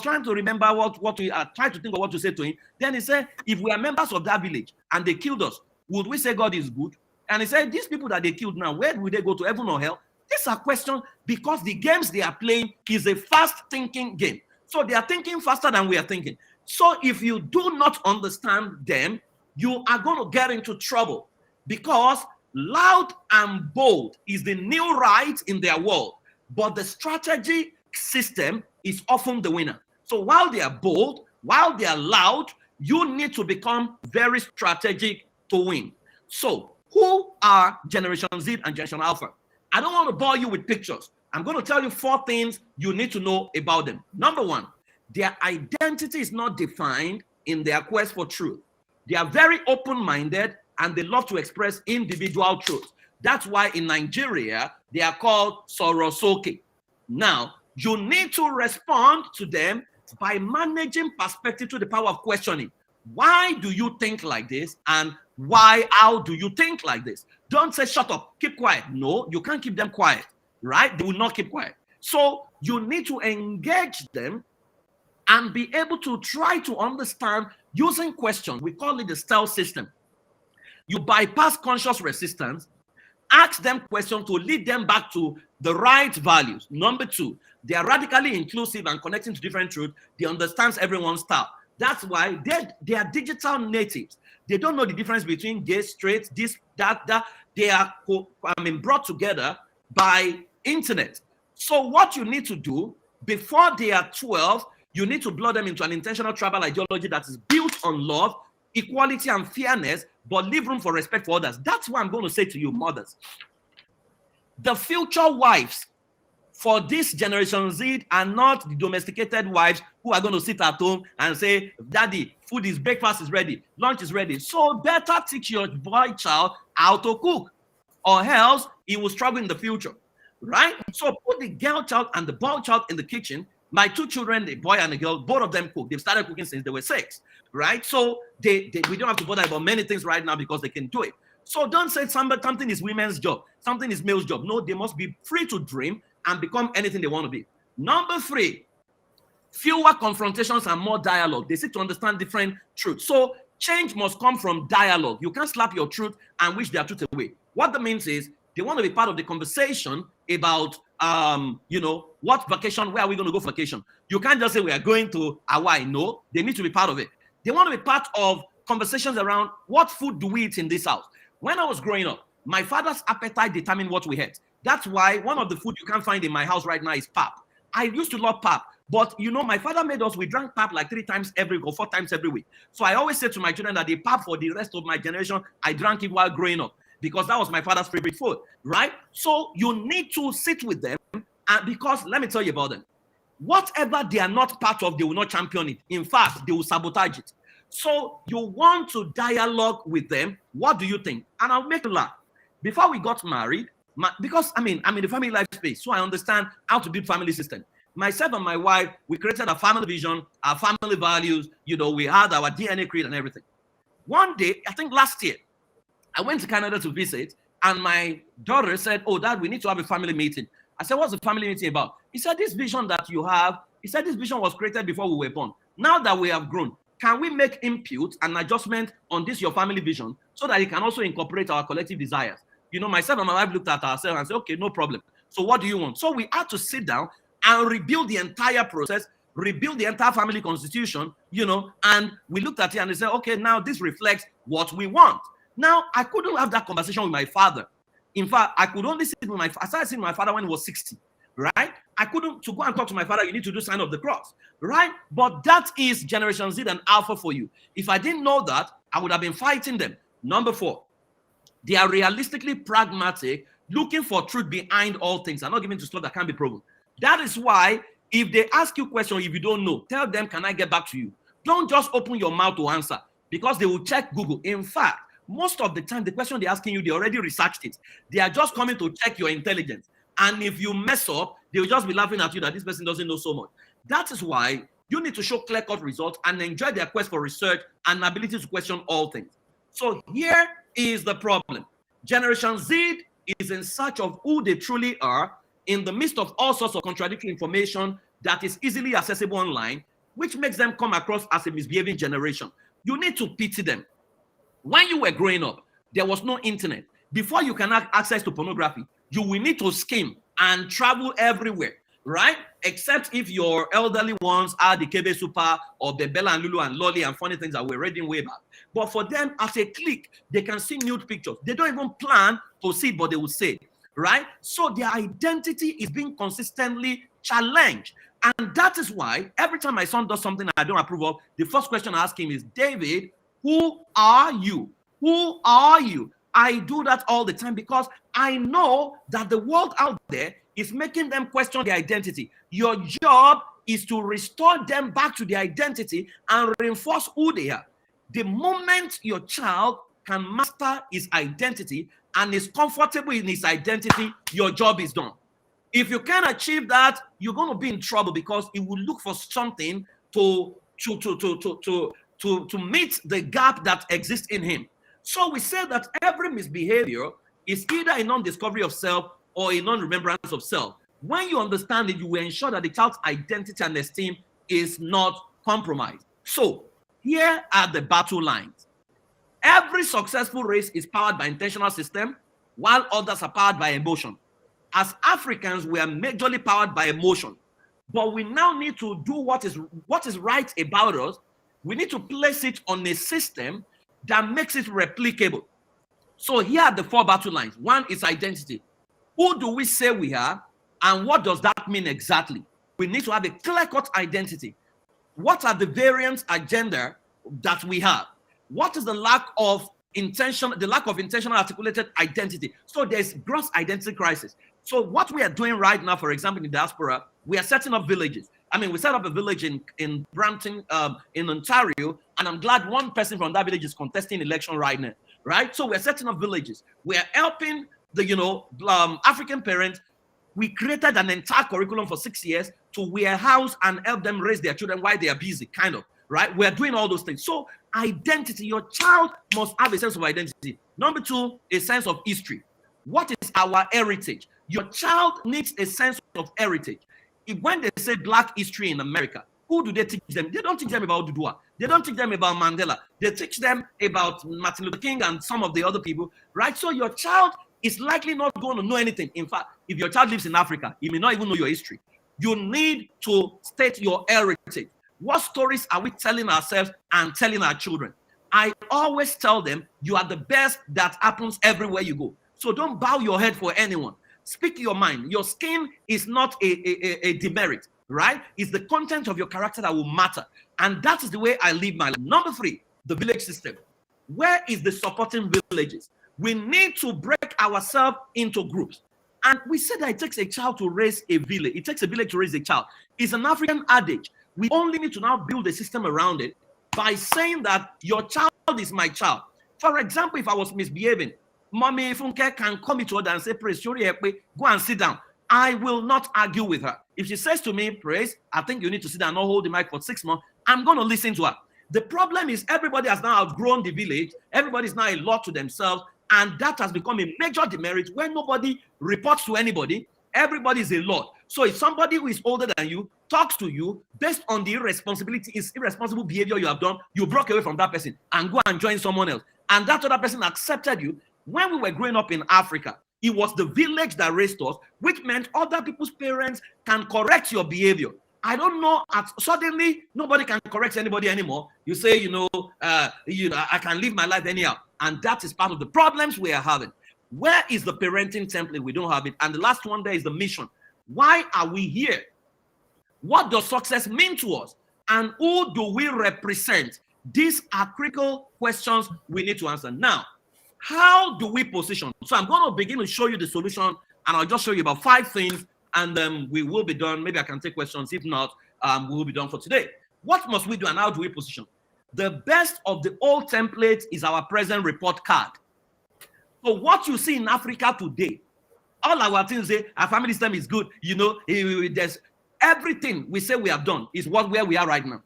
S2: trying to remember I tried to think of what to say to him. Then he said, if we are members of that village and they killed us, would we say God is good? And he said, these people that they killed now, where will they go, to heaven or hell? These are questions because the games they are playing is a fast thinking game. So they are thinking faster than we are thinking. So if you do not understand them, you are going to get into trouble, because loud and bold is the new right in their world, but the strategy system is often the winner. So while they are bold, while they are loud, you need to become very strategic to win. So who are Generation Z and Generation Alpha? I don't want to bore you with pictures. I'm going to tell you 4 things you need to know about them. Number 1, their identity is not defined in their quest for truth. They are very open-minded and they love to express individual truth. That's why in Nigeria, they are called Sorosoke. Now, you need to respond to them by managing perspective to the power of questioning. Why do you think like this? And how do you think like this? Don't say, shut up, keep quiet. No, you can't keep them quiet, right? They will not keep quiet. So you need to engage them and be able to try to understand using questions. We call it the stealth system. You bypass conscious resistance, ask them questions to lead them back to the right values. Number 2, they are radically inclusive and connecting to different truths. They understand everyone's style. That's why they are digital natives. They don't know the difference between gay, straight, this, that. They are brought together by internet. So what you need to do before they are 12, you need to blow them into an intentional tribal ideology that is built on love, equality, and fairness, but leave room for respect for others. That's what I'm going to say to you, mothers. The future wives for this Generation Z are not the domesticated wives who are going to sit at home and say, Daddy, breakfast is ready, lunch is ready. So better teach your boy child how to cook, or else he will struggle in the future, right? So put the girl child and the boy child in the kitchen. My 2 children, a boy and a girl, both of them cook. They've started cooking since they were 6, right? So we don't have to bother about many things right now because they can do it. So don't say something is women's job, something is male's job. No, they must be free to dream and become anything they want to be. Number 3, fewer confrontations and more dialogue. They seek to understand different truths. So change must come from dialogue. You can't slap your truth and wish their truth away. What that means is they want to be part of the conversation about, what vacation, where are we going to go vacation? You can't just say we are going to Hawaii. No, they need to be part of it. They want to be part of conversations around what food do we eat in this house. When I was growing up, my father's appetite determined what we ate. That's why one of the food you can't find in my house right now is pap. I used to love pap, but my father made us, we drank pap like 3 times every or 4 times every week. So I always say to my children that the pap for the rest of my generation, I drank it while growing up because that was my father's favorite food, right? So you need to sit with them, and because let me tell you about them. Whatever they are not part of, they will not champion it. In fact, they will sabotage it. So you want to dialogue with them. What do you think? And I'll make you laugh. Before we got married, Because I'm in the family life space, so I understand how to build family system. Myself and my wife, we created a family vision, our family values. We had our DNA creed and everything. One day, I think last year, I went to Canada to visit, and my daughter said, "Oh, Dad, we need to have a family meeting." I said, "What's the family meeting about?" He said, "This vision that you have," he said, "this vision was created before we were born. Now that we have grown, can we make input and adjustment on this, your family vision, so that it can also incorporate our collective desires?" Myself and my wife looked at ourselves and said, "Okay, no problem. So what do you want?" So we had to sit down and rebuild the entire process, rebuild the entire family constitution, and we looked at it and they said, "Okay, now this reflects what we want." Now, I couldn't have that conversation with my father. In fact, I could only sit with I started sitting with my father when he was 60, right? I couldn't, to go and talk to my father, you need to do sign of the cross, right? But that is Generation Z and Alpha for you. If I didn't know that, I would have been fighting them. Number 4, they are realistically pragmatic, looking for truth behind all things. I'm not giving to stuff that can't be proven. That is why if they ask you questions, if you don't know, tell them, "Can I get back to you?" Don't just open your mouth to answer, because they will check Google. In fact, most of the time, the question they're asking you, they already researched it. They are just coming to check your intelligence. And if you mess up, they'll just be laughing at you that this person doesn't know so much. That is why you need to show clear-cut results and enjoy their quest for research and ability to question all things. So here is the problem. Generation Z is in search of who they truly are in the midst of all sorts of contradictory information that is easily accessible online, which makes them come across as a misbehaving generation. You need to pity them. When you were growing up, there was no internet. Before you can have access to pornography, you will need to skim and travel everywhere, right? Except if your elderly ones are the Kebe Super or the Bella and Lulu and Lolly and funny things that we're reading way back. But for them, as a click, they can see nude pictures. They don't even plan to see, but they will say, right? So their identity is being consistently challenged. And that is why every time my son does something I don't approve of, the first question I ask him is, "David, who are you? Who are you?" I do that all the time because I know that the world out there is making them question their identity. Your job is to restore them back to their identity and reinforce who they are. The moment your child can master his identity and is comfortable in his identity, your job is done. If you can't achieve that, you're going to be in trouble because he will look for something to meet the gap that exists in him. So we say that every misbehavior is either a non-discovery of self or a non-remembrance of self. When you understand it, you will ensure that the child's identity and esteem is not compromised. So here are the battle lines. Every successful race is powered by intentional system, while others are powered by emotion. As Africans, we are majorly powered by emotion, but we now need to do what is right about us. We need to place it on a system that makes it replicable. So here are the 4 battle lines. 1 is identity. Who do we say we are, and what does that mean exactly? We need to have a clear-cut identity. What are the variant agenda that we have? What is the lack of intentional articulated identity? So there's gross identity crisis. So what we are doing right now, for example, in the diaspora, we are setting up villages. We set up a village in Brampton, in Ontario, and I'm glad one person from that village is contesting election right now, right? So we're setting up villages. We are helping the, African parents. We created an entire curriculum for 6 years to warehouse and help them raise their children while they are busy, kind of, right? We're doing all those things. So identity, your child must have a sense of identity. Number 2, a sense of history. What is our heritage? Your child needs a sense of heritage. When they say Black history in America, who do they teach them? They don't teach them about Dudua. They don't teach them about Mandela. They teach them about Martin Luther King and some of the other people, right? So your child is likely not going to know anything. In fact, if your child lives in Africa, he may not even know your history. You need to state your heritage. What stories are we telling ourselves and telling our children? I always tell them, you are the best that happens everywhere you go. So don't bow your head for anyone. Speak your mind. Your skin is not a demerit, right? It's the content of your character that will matter. And that is the way I live my life. Number 3, the village system. Where is the supporting villages? We need to break ourselves into groups. And we said that it takes a child to raise a village. It takes a village to raise a child. It's an African adage. We only need to now build a system around it by saying that your child is my child. For example, if I was misbehaving, Mommy Funke can come to her and say, Praise, go and sit down. I will not argue with her. If she says to me, Praise, I think you need to sit down and not hold the mic for 6 months, I'm going to listen to her. The problem is everybody has now outgrown the village. Everybody is now a lot to themselves. And that has become a major demerit where nobody reports to anybody. Everybody is a lot. So if somebody who is older than you talks to you based on the irresponsible behavior you have done, you broke away from that person and go and join someone else. And that other person accepted you. When we were growing up in Africa, it was the village that raised us, which meant other people's parents can correct your behavior. I don't know. Suddenly, nobody can correct anybody anymore. You say, I can live my life anyhow. And that is part of the problems we are having. Where is the parenting template? We don't have it. And the last one there is the mission. Why are we here? What does success mean to us? And who do we represent? These are critical questions we need to answer. Now, how do we position? So I'm going to begin to show you the solution, and I'll just show you about 5 things, and we will be done. Maybe I can take questions. If not, we will be done for today. What must we do, and how do we position? The best of the old templates is our present report card. So what you see in Africa today, all our things say our family system is good. There's everything we say we have done is where we are right now.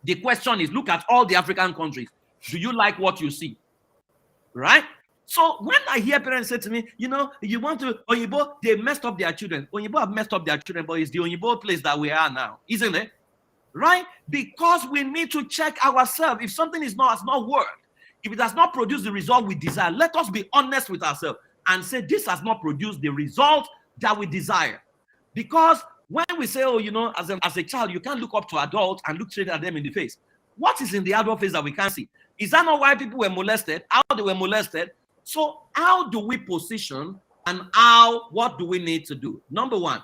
S2: The question is, look at all the African countries. Do you like what you see? Right? So when I hear parents say to me, you want to, Oyibo, they messed up their children. Oyibo have messed up their children, but it's the Oyibo place that we are now, isn't it? Right? Because we need to check ourselves. If something has not worked, if it has not produced the result we desire, let us be honest with ourselves and say this has not produced the result that we desire. Because when we say, as a child, you can't look up to adults and look straight at them in the face. What is in the adult face that we can't see? Is that not why people were molested? How they were molested? So how do we position, and what do we need to do? Number 1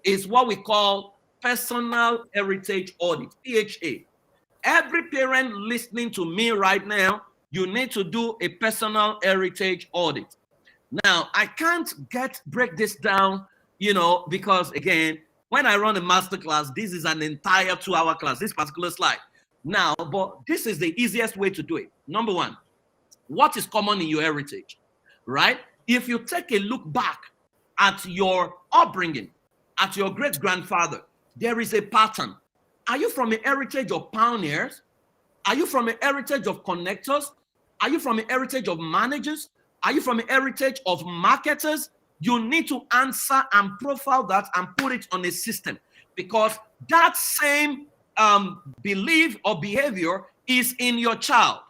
S2: is what we call personal heritage audit, PHA. Every parent listening to me right now, you need to do a personal heritage audit. Now, I can't break this down, because again, when I run a masterclass, this is an entire 2-hour class, this particular slide. Now, but this is the easiest way to do it. Number 1, what is common in your heritage, right? If you take a look back at your upbringing, at your great-grandfather, there is a pattern. Are you from a heritage of pioneers? Are you from a heritage of connectors? Are you from a heritage of managers? Are you from a heritage of marketers? You need to answer and profile that and put it on a system, because that same belief or behavior is in your child.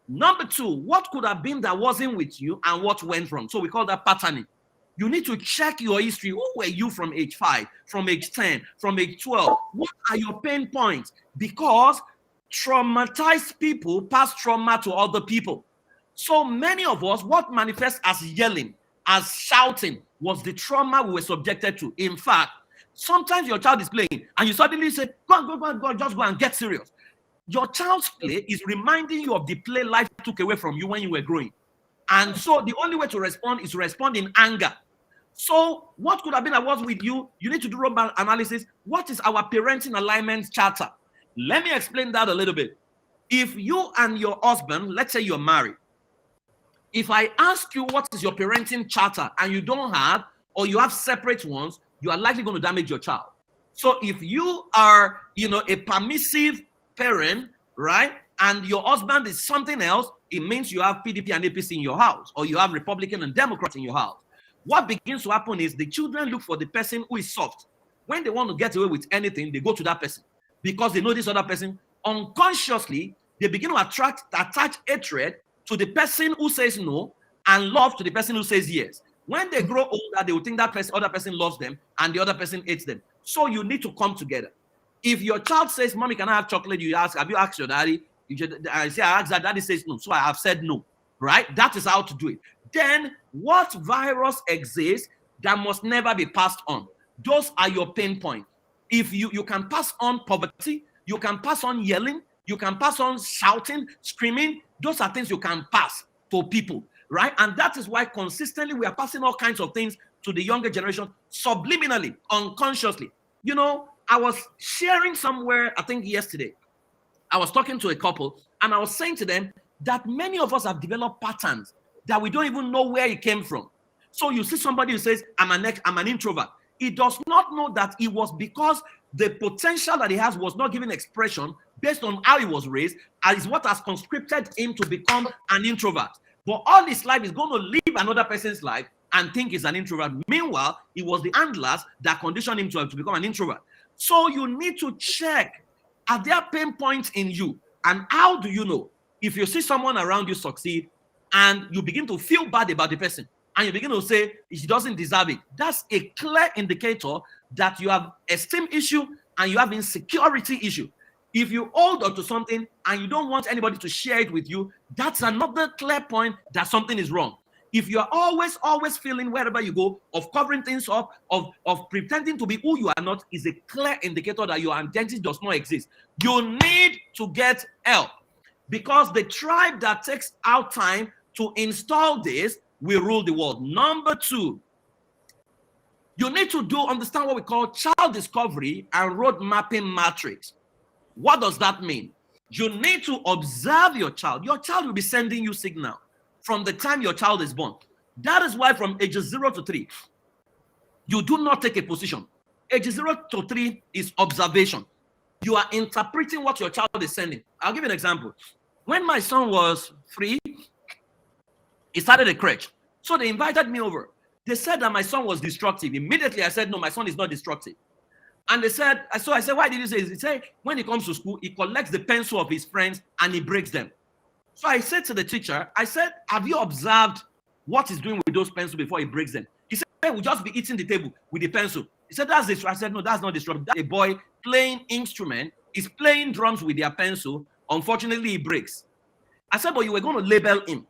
S2: Number 2, what could have been that wasn't with you and what went wrong? So we call that patterning. You need to check your history. Who were you from age 5, from age 10, from age 12? What are your pain points? Because traumatized people pass trauma to other people. So many of us, what manifests as yelling, as shouting, was the trauma we were subjected to. In fact, sometimes your child is playing and you suddenly say, go, just go and get serious. Your child's play is reminding you of the play life took away from you when you were growing. And so the only way to respond is to respond in anger. So what could have been that was with you? You need to do robot analysis. What is our parenting alignment charter? Let me explain that a little bit. If you and your husband, let's say you're married, if I ask you what is your parenting charter and you don't have, or you have separate ones, you are likely going to damage your child. So if you are, a permissive parent, right, and your husband is something else, it means you have PDP and APC in your house, or you have Republican and Democrat in your house. What begins to happen is the children look for the person who is soft. When they want to get away with anything, they go to that person because they know this other person. Unconsciously, they begin to attach hatred to the person who says no and love to the person who says yes. When they grow older, they will think that other person loves them and the other person hates them. So you need to come together. If your child says, Mommy, can I have chocolate? You ask, have you asked your daddy? I say, I asked that. Daddy says no. So I have said no. Right? That is how to do it. Then what virus exists that must never be passed on? Those are your pain points. If you can pass on poverty, you can pass on yelling, you can pass on shouting, screaming. Those are things you can pass to people, right? And that is why consistently we are passing all kinds of things to the younger generation subliminally, unconsciously. I was sharing somewhere, I think yesterday, I was talking to a couple and I was saying to them that many of us have developed patterns that we don't even know where it came from. So you see somebody who says, I'm an introvert. He does not know that it was because the potential that he has was not given expression based on how he was raised, and is what has conscripted him to become an introvert. But all his life is going to live another person's life and think he's an introvert. Meanwhile, it was the handlers that conditioned him to become an introvert. So you need to check, are there pain points in you? And how do you know? If you see someone around you succeed and you begin to feel bad about the person, and you begin to say she doesn't deserve it, that's a clear indicator that you have esteem issue and you have insecurity issue. If you hold on to something and you don't want anybody to share it with you, that's another clear point that something is wrong. If you're always feeling wherever you go of covering things up, of pretending to be who you are not, is a clear indicator that your identity does not exist. You need to get help, because the tribe that takes out time to install this will rule the world. Number two, you need to understand what we call child discovery and road mapping matrix. What does that mean? You need to observe your child. Your child will be sending you signal from the time your child is born. That is why from ages 0 to 3, you do not take a position. Ages 0 to 3 is observation. You are interpreting what your child is sending. I'll give you an example. When my son was 3, he started a crèche. So they invited me over. They said that my son was destructive. Immediately I said, no, my son is not destructive. And they said, so I said, why did you say this? He said, when he comes to school, he collects the pencil of his friends and he breaks them. So I said to the teacher, I said, have you observed what he's doing with those pencils before he breaks them? He said, we'll just be eating the table with the pencil. He said, that's this. I said, no, that's not disruptive. That's a boy playing instrument, is playing drums with their pencil. Unfortunately, he breaks. I said, but you were going to label him.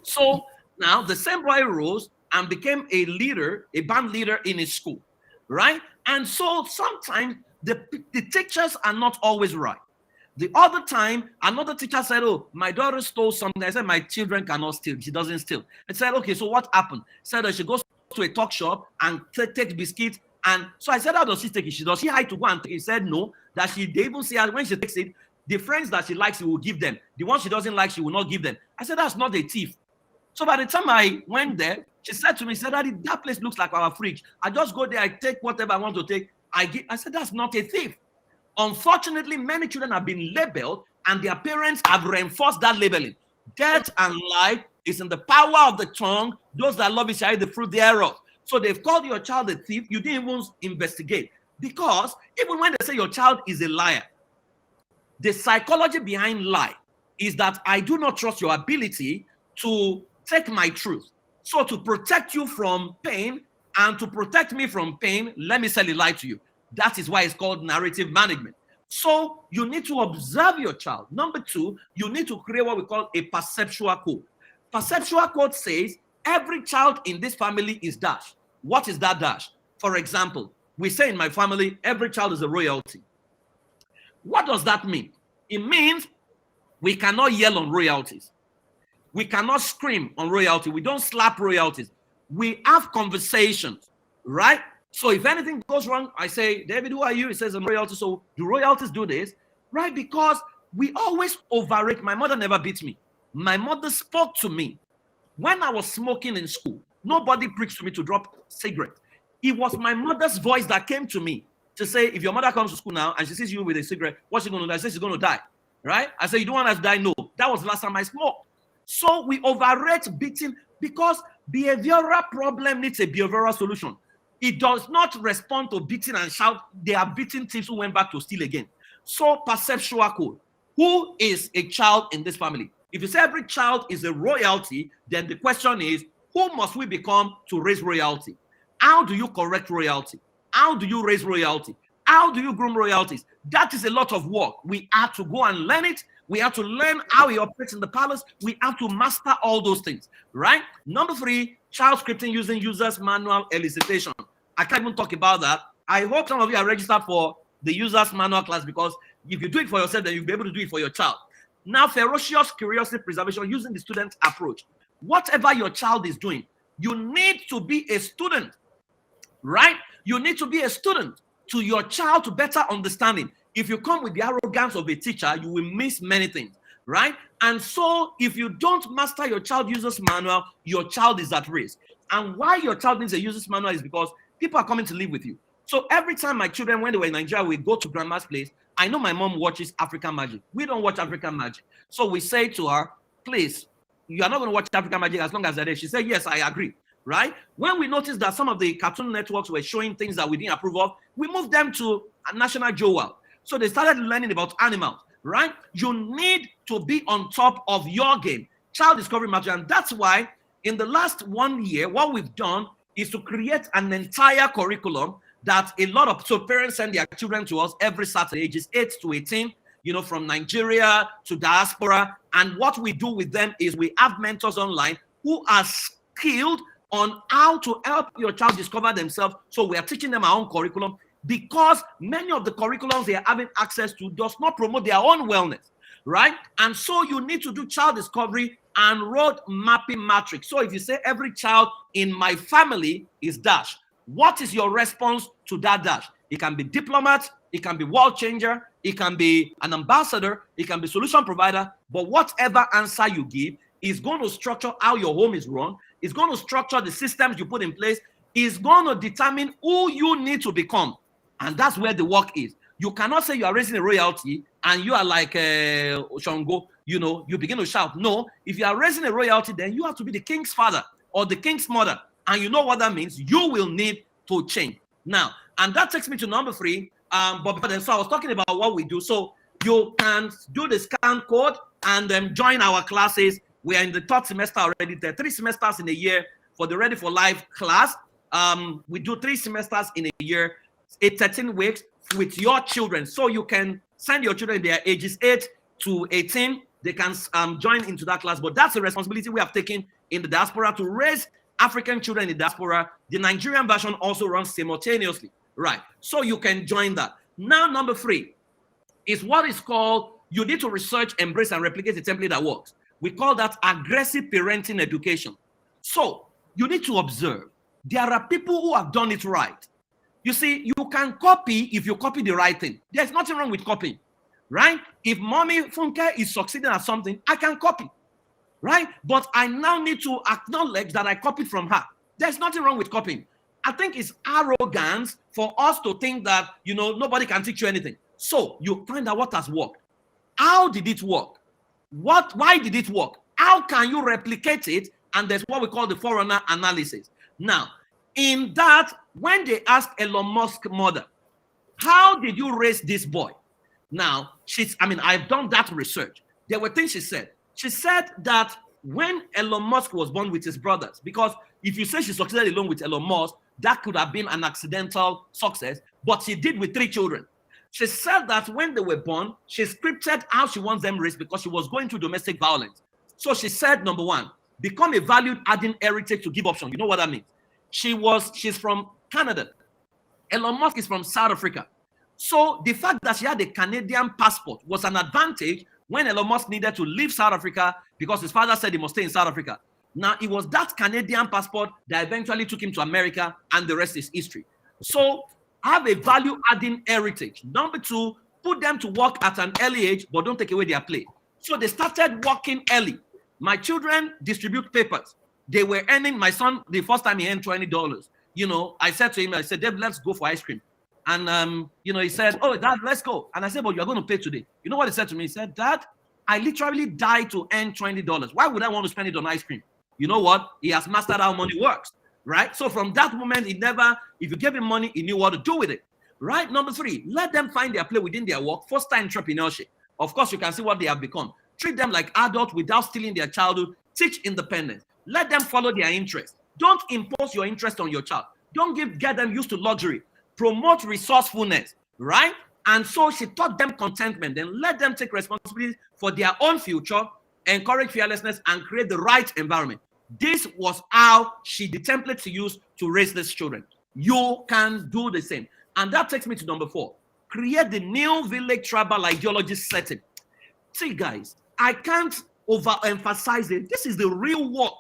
S2: So now the same boy rose and became a leader, a band leader in his school, right? And so sometimes the teachers are not always right. The other time, another teacher said, oh, my daughter stole something. I said, my children cannot steal. She doesn't steal. I said, okay, so what happened? Said that she goes to a talk shop and takes biscuits. And so I said, how does she take it? Does she hide to go and take it? He said, no, that they even see her when she takes it, the friends that she likes, she will give them. The ones she doesn't like, she will not give them. I said, that's not a thief. So by the time I went there, she said to me, Daddy, that place looks like our fridge. I just go there, I take whatever I want to take. I said, that's not a thief. Unfortunately, many children have been labeled and their parents have reinforced that labeling. Death and life is in the power of the tongue. Those that love it shall eat the fruit thereof. So they've called your child a thief. You didn't even investigate. Because even when they say your child is a liar, the psychology behind lie is that I do not trust your ability to take my truth. So to protect you from pain and to protect me from pain, let me sell a lie to you. That is why it's called narrative management. So you need to observe your child. Number two, you need to create what we call a perceptual code. Perceptual code says every child in this family is dash. What is that dash? For example, we say in my family, every child is a royalty. What does that mean? It means we cannot yell on royalties. We cannot scream on royalty. We don't slap royalties. We have conversations, right? So if anything goes wrong, I say, David, who are you? He says, I'm royalty. So do royalties do this? Right? Because we always overrate. My mother never beat me. My mother spoke to me. When I was smoking in school, nobody preached to me to drop cigarette. It was my mother's voice that came to me to say, if your mother comes to school now and she sees you with a cigarette, what's she going to do? I say, she's going to die. Right? I say, you don't want her to die? No. That was the last time I smoked. So we overrate beating because behavioral problem needs a behavioral solution. It does not respond to beating and shout. They are beating thieves who went back to steal again. So perceptual code. Who is a child in this family? If you say every child is a royalty, then the question is, who must we become to raise royalty? How do you correct royalty? How do you raise royalty? How do you groom royalties? That is a lot of work. We have to go and learn it. We have to learn how he operates in the palace. We have to master all those things, right? Number three, child scripting using users manual elicitation. I can't even talk about that. I hope some of you are registered for the users manual class, because if you do it for yourself, then you'll be able to do it for your child. Now, ferocious curiosity preservation using the student approach. Whatever your child is doing, you need to be a student, right? You need to be a student to your child to better understand him. If you come with the arrogance of a teacher, you will miss many things, right? And so if you don't master your child user's manual, your child is at risk. And why your child needs a user's manual is because people are coming to live with you. So every time my children, when they were in Nigeria, we go to grandma's place, I know my mom watches African Magic. We don't watch African Magic. So we say to her, please, you are not going to watch African Magic as long as they're there. She said, yes, I agree. Right? When we noticed that some of the cartoon networks were showing things that we didn't approve of, we moved them to National Joel. So they started learning about animals. Right? You need to be on top of your game. Child discovery matters. And that's why in the last 1 year, what we've done is to create an entire curriculum that a lot of, so parents send their children to us every Saturday, ages 8 to 18, from Nigeria to diaspora. And what we do with them is we have mentors online who are skilled on how to help your child discover themselves. So we are teaching them our own curriculum, because many of the curriculums they are having access to does not promote their own wellness, right? And so you need to do child discovery and road mapping matrix. So if you say every child in my family is dash, what is your response to that dash? It can be diplomat, it can be world changer, it can be an ambassador, it can be solution provider, but whatever answer you give is going to structure how your home is run, it's going to structure the systems you put in place, is going to determine who you need to become. And that's where the work is. You cannot say you are raising a royalty and you are like Shango, you begin to shout. No, if you are raising a royalty, then you have to be the king's father or the king's mother. And you know what that means. You will need to change. Now, and that takes me to number 3. But then, so I was talking about what we do. So you can do the scan code and then join our classes. We are in the 3rd semester already. There are 3 semesters in a year for the Ready for Life class. We do 3 semesters in a year. 13 weeks with your children. So you can send your children, their ages 8 to 18. They can join into that class. But that's a responsibility we have taken in the diaspora to raise African children in the diaspora. The Nigerian version also runs simultaneously. Right. So you can join that. Now, number 3 is what is called, you need to research, embrace, and replicate a template that works. We call that aggressive parenting education. So you need to observe. There are people who have done it right. You see, you can copy if you copy the right thing. There's nothing wrong with copying, right? If mommy Funke is succeeding at something, I can copy, right? But I now need to acknowledge that I copied from her. There's nothing wrong with copying. I think it's arrogance for us to think that, nobody can teach you anything. So you find out what has worked. How did it work? Why did it work? How can you replicate it? And there's what we call the forerunner analysis. Now, in that, when they asked Elon Musk's mother, how did you raise this boy? Now, I've done that research. There were things she said. She said that when Elon Musk was born with his brothers, because if you say she succeeded alone with Elon Musk, that could have been an accidental success, but she did with 3 children. She said that when they were born, she scripted how she wants them raised because she was going through domestic violence. So she said, number 1, become a value-adding heritage to give option. You know what that means? She's from Canada. Elon Musk is from South Africa. So the fact that she had a Canadian passport was an advantage when Elon Musk needed to leave South Africa because his father said he must stay in South Africa. Now, it was that Canadian passport that eventually took him to America, and the rest is history. So have a value-adding heritage. Number 2, put them to work at an early age, but don't take away their play. So they started working early. My children distribute papers. They were earning, my son, the first time he earned $20. I said to him, Dave, let's go for ice cream. And, he said, oh, Dad, let's go. And I said, but you're going to pay today. You know what he said to me? He said, Dad, I literally died to earn $20. Why would I want to spend it on ice cream? You know what? He has mastered how money works, right? So from that moment, if you gave him money, he knew what to do with it, right? Number 3, let them find their play within their work. Foster entrepreneurship. Of course, you can see what they have become. Treat them like adults without stealing their childhood. Teach independence. Let them follow their interests. Don't impose your interest on your child. Don't get them used to luxury. Promote resourcefulness, right? And so she taught them contentment. Then let them take responsibility for their own future, encourage fearlessness, and create the right environment. This was how the template to use to raise these children. You can do the same. And that takes me to number 4. Create the new village tribal ideology setting. See, guys, I can't overemphasize it. This is the real work.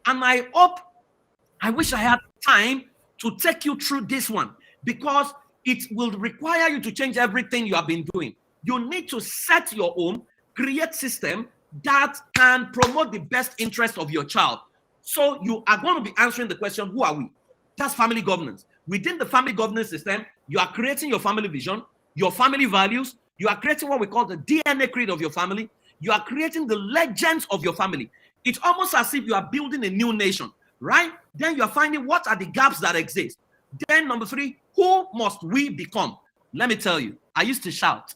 S2: And I wish I had time to take you through this one, because it will require you to change everything you have been doing. You need to set your own, create system, that can promote the best interest of your child. So you are going to be answering the question, who are we? That's family governance. Within the family governance system, you are creating your family vision, your family values. You are creating what we call the DNA creed of your family. You are creating the legends of your family. It's almost as if you are building a new nation, right? Then you are finding what are the gaps that exist. Then number 3, who must we become? Let me tell you, I used to shout,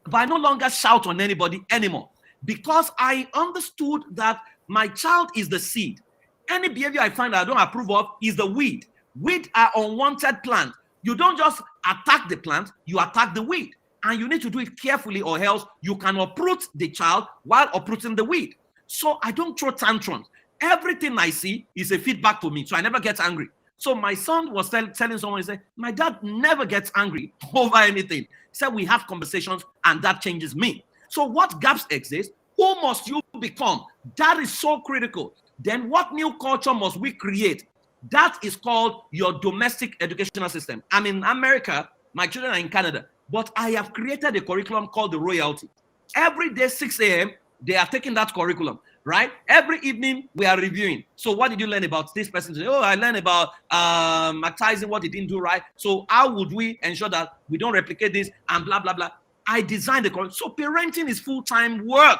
S2: but I no longer shout on anybody anymore because I understood that my child is the seed. Any behavior I find that I don't approve of is the weed. Weed are unwanted plants. You don't just attack the plant, you attack the weed. And you need to do it carefully or else you can uproot the child while uprooting the weed. So I don't throw tantrums. Everything I see is a feedback to me, so I never get angry. So my son was telling someone, he said, my dad never gets angry over anything. He said, we have conversations and that changes me. So what gaps exist? Who must you become? That is so critical. Then what new culture must we create? That is called your domestic educational system. I'm in America, my children are in Canada, but I have created a curriculum called the Royalty. Every day, 6 a.m., they are taking that curriculum, right? Every evening, we are reviewing. So what did you learn about this person today? Oh, I learned about magnetizing what they didn't do right. So how would we ensure that we don't replicate this and blah, blah, blah. I designed the curriculum. So parenting is full-time work.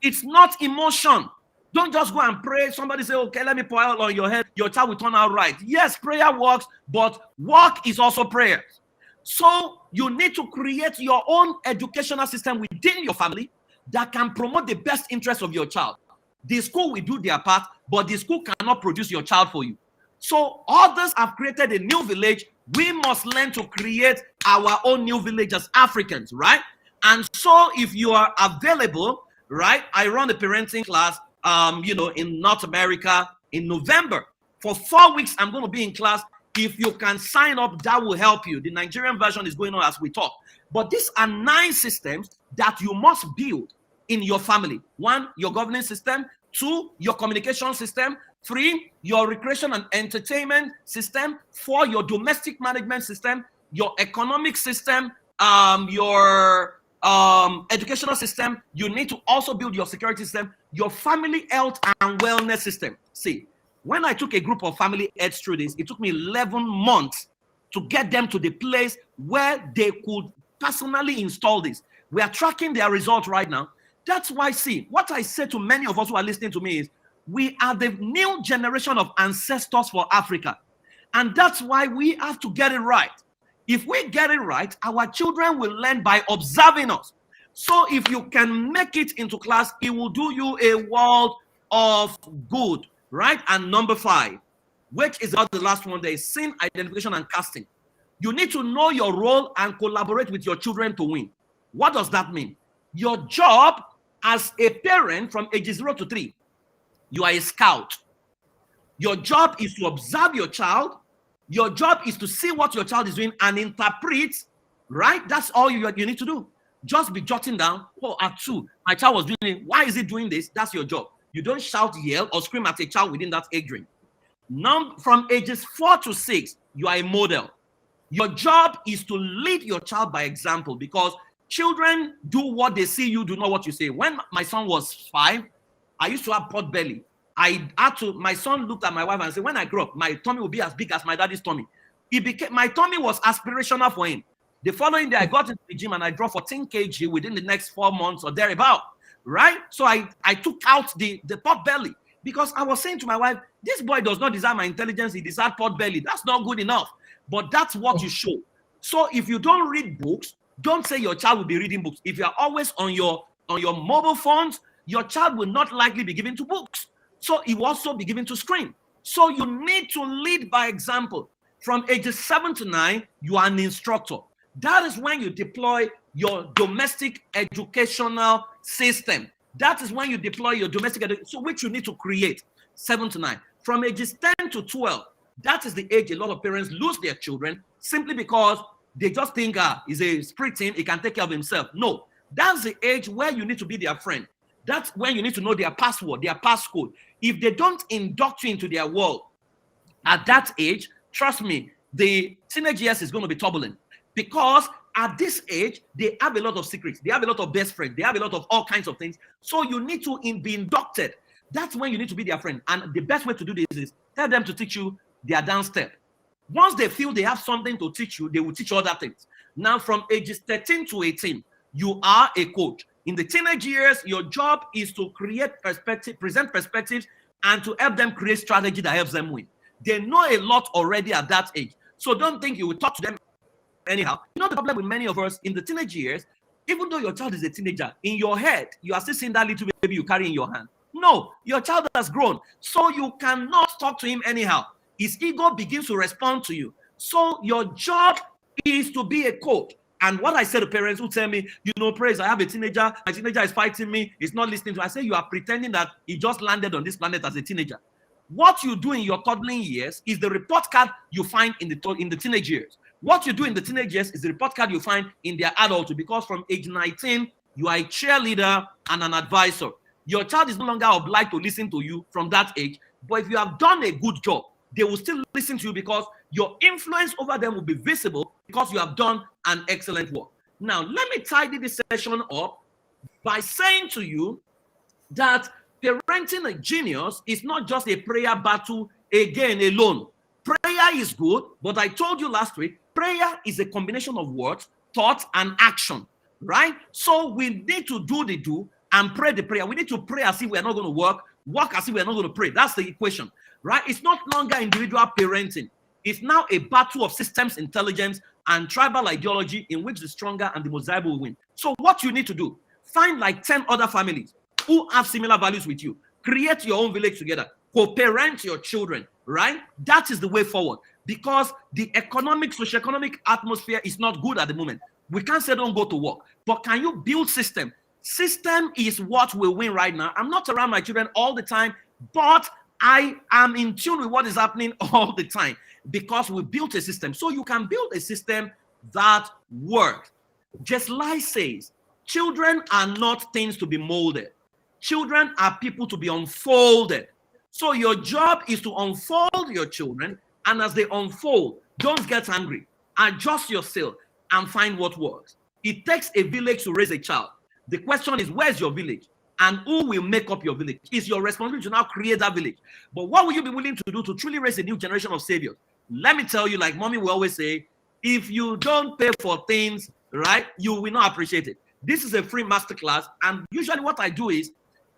S2: It's not emotion. Don't just go and pray. Somebody say, okay, let me pour out on your head. Your child will turn out right. Yes, prayer works, but work is also prayer. So you need to create your own educational system within your family that can promote the best interest of your child. The school will do their part, but the school cannot produce your child for you. So others have created a new village. We must learn to create our own new village as Africans, right? And so if you are available, right, I run a parenting class, in North America in November. For 4 weeks, I'm going to be in class. If you can sign up, that will help you. The Nigerian version is going on as we talk. But these are 9 systems that you must build in your family. 1, your governance system. 2, your communication system. 3, your recreation and entertainment system. 4, your domestic management system. Your economic system. Your educational system. You need to also build your security system, your family health and wellness system. See, when I took a group of family heads through this, it took me 11 months to get them to the place where they could personally install this. We are tracking their results right now. That's why, see, what I say to many of us who are listening to me is, we are the new generation of ancestors for Africa. And that's why we have to get it right. If we get it right, our children will learn by observing us. So if you can make it into class, it will do you a world of good, right? And number 5, which is the last one, there is sin identification and casting. You need to know your role and collaborate with your children to win. What does that mean? Your job as a parent from ages 0 to 3, you are a scout. Your job is to observe your child. Your job is to see what your child is doing and interpret, right? That's all you need to do. Just be jotting down, oh, at 2, my child was doing it. Why is he doing this? That's your job. You don't shout, yell, or scream at a child within that age range. From ages 4 to 6, you are a model. Your job is to lead your child by example, because children do what they see you do, not what you say. When my son was 5, I used to have pot belly. My son looked at my wife and said, when I grow up, my tummy will be as big as my daddy's tummy. My tummy was aspirational for him. The following day, I got into the gym and I dropped 14 kg within the next 4 months or thereabout, right? So I took out the pot belly because I was saying to my wife, this boy does not deserve my intelligence, he deserves pot belly. That's not good enough. But that's what you show. So if you don't read books, don't say your child will be reading books. If you are always on your mobile phones, your child will not likely be given to books. So he will also be given to screen. So you need to lead by example. From ages 7 to 9, you are an instructor. That is when you deploy your domestic educational system. That is when you deploy your domestic education, so which you need to create, 7 to 9. From ages 10 to 12, that is the age a lot of parents lose their children simply because they just think he's a spiriting, he can take care of himself. No, that's the age where you need to be their friend. That's when you need to know their password, their passcode. If they don't induct you into their world at that age, trust me, the teenage years is going to be turbulent, because At this age, they have a lot of secrets. They have a lot of best friends. They have a lot of all kinds of things. So you need to be inducted. That's when you need to be their friend. And the best way to do this is tell them to teach you their dance step. Once they feel they have something to teach you, they will teach other things. Now, from ages 13 to 18, you are a coach. In the teenage years, your job is to create perspective, present perspectives, and to help them create strategy that helps them win. They know a lot already at that age. So don't think you will talk to them anyhow. You know the problem with many of us in the teenage years, even though your child is a teenager, in your head, you are still seeing that little baby you carry in your hand. No, your child has grown. So you cannot talk to him anyhow. His ego begins to respond to you. So your job is to be a coach. And what I say to parents who tell me, you know, Praise, I have a teenager, my teenager is fighting me, he's not listening to me. I say, you are pretending that he just landed on this planet as a teenager. What you do in your toddling years is the report card you find in the teenage years. What you do in the teenage years is the report card you find in their adulthood, because from age 19, you are a cheerleader and an advisor. Your child is no longer obliged to listen to you from that age, but if you have done a good job, they will still listen to you because your influence over them will be visible because you have done an excellent work. Now, let me tidy this session up by saying to you that parenting a genius is not just a prayer battle again alone. Prayer is good, but I told you last week, prayer is a combination of words, thought, and action, right? So we need to do the do and pray the prayer. We need to pray as if we are not going to work as if we are not going to pray. That's the equation, right? It's not longer individual parenting. It's now a battle of systems intelligence and tribal ideology in which the stronger and the most valuable will win. So what you need to do, find like 10 other families who have similar values with you. Create your own village together. Co-parent your children, right? That is the way forward, because the socioeconomic atmosphere is not good at the moment. We can't say don't go to work, but can you build system? System is what will win right now. I'm not around my children all the time, but I am in tune with what is happening all the time because we built a system. So you can build a system that works. Just like says, children are not things to be molded. Children are people to be unfolded. So your job is to unfold your children, and as they unfold, don't get angry. Adjust yourself and find what works. It takes a village to raise a child. The question is, where's your village? And who will make up your village? It's your responsibility to now create that village. But what will you be willing to do to truly raise a new generation of saviors? Let me tell you, like mommy will always say, if you don't pay for things, right, you will not appreciate it. This is a free masterclass. And usually what I do is,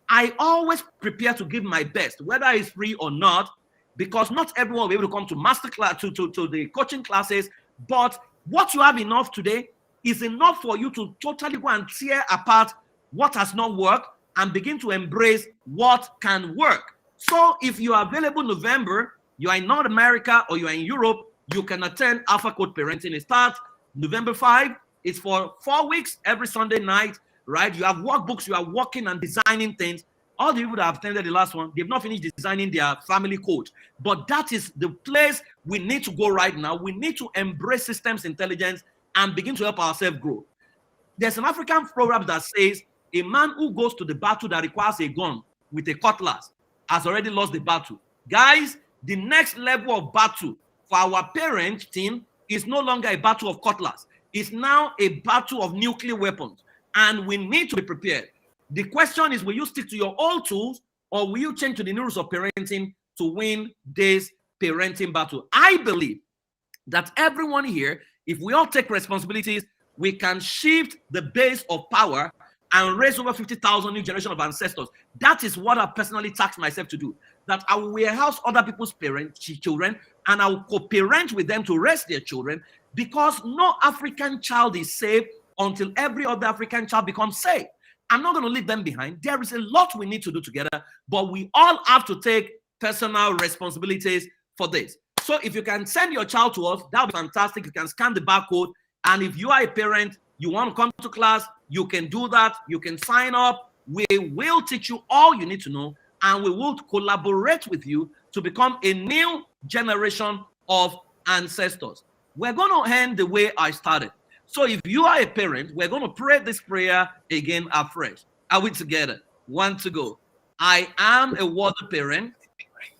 S2: I always prepare to give my best, whether it's free or not, because not everyone will be able to come to masterclass, to the coaching classes. But what you have enough today is enough for you to totally go and tear apart what has not worked and begin to embrace what can work. So if you are available November, you are in North America or you are in Europe, you can attend Alpha Code Parenting. It starts November 5. It's for 4 weeks, every Sunday night, right? You have workbooks, you are working and designing things. All the people that have attended the last one, they've not finished designing their family code. But that is the place we need to go right now. We need to embrace systems intelligence and begin to help ourselves grow. There's an African proverb that says, a man who goes to the battle that requires a gun with a cutlass has already lost the battle. Guys, the next level of battle for our parent team is no longer a battle of cutlass. It's now a battle of nuclear weapons. And we need to be prepared. The question is, will you stick to your old tools or will you change to the new rules of parenting to win this parenting battle? I believe that everyone here, if we all take responsibilities, we can shift the base of power and raise over 50,000 new generation of ancestors. That is what I personally tasked myself to do. That I will warehouse other people's children, and I will co-parent with them to raise their children, because no African child is safe until every other African child becomes safe. I'm not going to leave them behind. There is a lot we need to do together, but we all have to take personal responsibilities for this. So if you can send your child to us, that would be fantastic. You can scan the barcode. And if you are a parent, you want to come to class, you can do that. You can sign up. We will teach you all you need to know, and we will collaborate with you to become a new generation of ancestors. We're going to end the way I started. So if you are a parent, we're going to pray this prayer again afresh. Are we together? 1 to go. I am a water parent,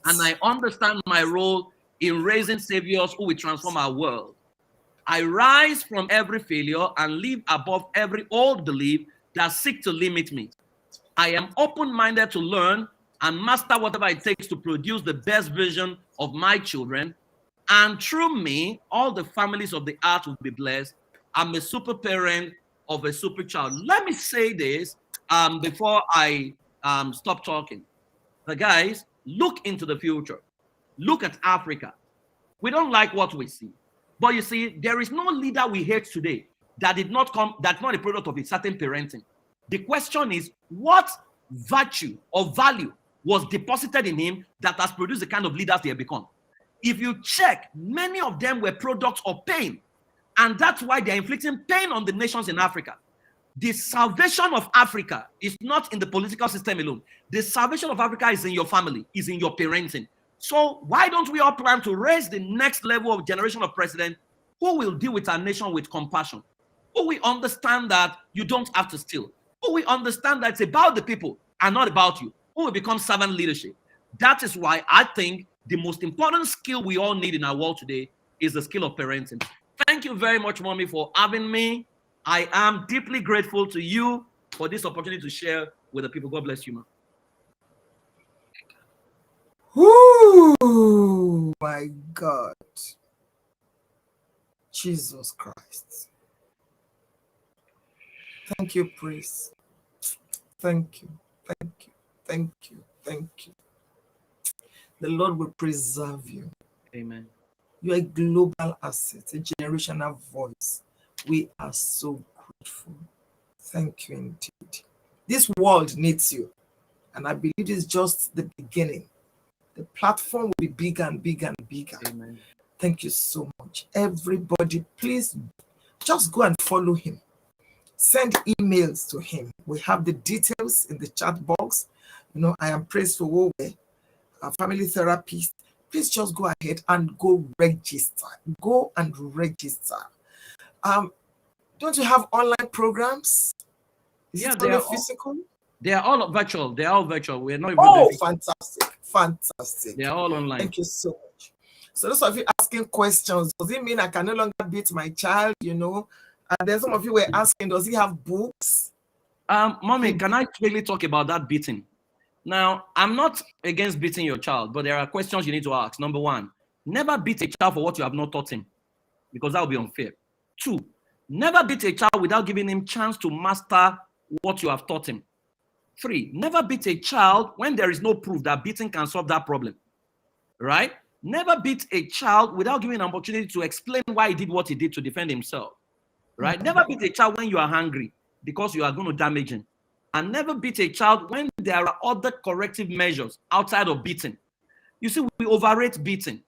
S2: and I understand my role in raising saviors who will transform our world. I rise from every failure and live above every old belief that seeks to limit me. I am open-minded to learn and master whatever it takes to produce the best version of my children. And through me, all the families of the earth will be blessed. I'm a super parent of a super child. Let me say this before I stop talking. But guys, look into the future. Look at Africa. We don't like what we see. But you see, there is no leader we hate today that did not come, that's not a product of a certain parenting. The question is, what virtue or value was deposited in him that has produced the kind of leaders they have become? If you check, many of them were products of pain. And that's why they're inflicting pain on the nations in Africa. The salvation of Africa is not in the political system alone. The salvation of Africa is in your family, is in your parenting. So why don't we all plan to raise the next level of generation of president who will deal with our nation with compassion? Who will understand that you don't have to steal? Who will understand that it's about the people and not about you? Who will become servant leadership? That is why I think the most important skill we all need in our world today is the skill of parenting. Thank you very much, Mommy, for having me. I am deeply grateful to you for this opportunity to share with the people. God bless you, man.
S1: Oh my God. Jesus Christ. Thank you, Praise. Thank you. Thank you. Thank you. Thank you. The Lord will preserve you.
S2: Amen.
S1: You are a global asset, a generational voice. We are so grateful. Thank you indeed. This world needs you. And I believe it's just the beginning. The platform will be bigger and bigger and bigger.
S2: Amen.
S1: Thank you so much. Everybody, please just go and follow him. Send emails to him. We have the details in the chat box. You know, I am Praise Fowowe, a family therapist. Please just go ahead and go register. Go and register. Don't you have online programs? Is it only physical?
S2: They are all virtual. They are all virtual. We're not even.
S1: Oh, fantastic. Fantastic.
S2: They are all online.
S1: Thank you so much. So those of you asking questions, does it mean I can no longer beat my child, you know? And then some of you were asking, does he have books?
S2: Mommy, can I quickly talk about that beating? Now, I'm not against beating your child, but there are questions you need to ask. Number one, never beat a child for what you have not taught him, because that would be unfair. Two, never beat a child without giving him chance to master what you have taught him. Three, never beat a child when there is no proof that beating can solve that problem, right? Never beat a child without giving an opportunity to explain why he did what he did to defend himself, right? Never beat a child when you are hungry because you are going to damage him. And never beat a child when there are other corrective measures outside of beating. You see, we overrate beating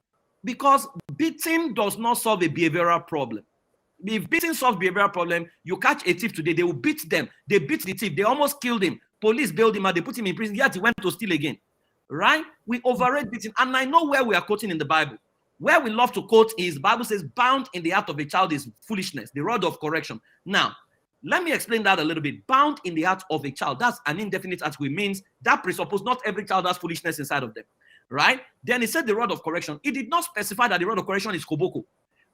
S2: because beating does not solve a behavioral problem. If beating solves behavioral problem, you catch a thief today, they will beat them. They beat the thief. They almost killed him. Police bailed him out. They put him in prison. Yet he went to steal again. Right? We overrate beating. And I know where we are quoting in the Bible. Where we love to quote is, Bible says, bound in the heart of a child is foolishness, the rod of correction. Now, let me explain that a little bit. Bound in the heart of a child. That's an indefinite article. It means that presupposes not every child has foolishness inside of them. Right? Then he said the rod of correction. It did not specify that the rod of correction is koboko.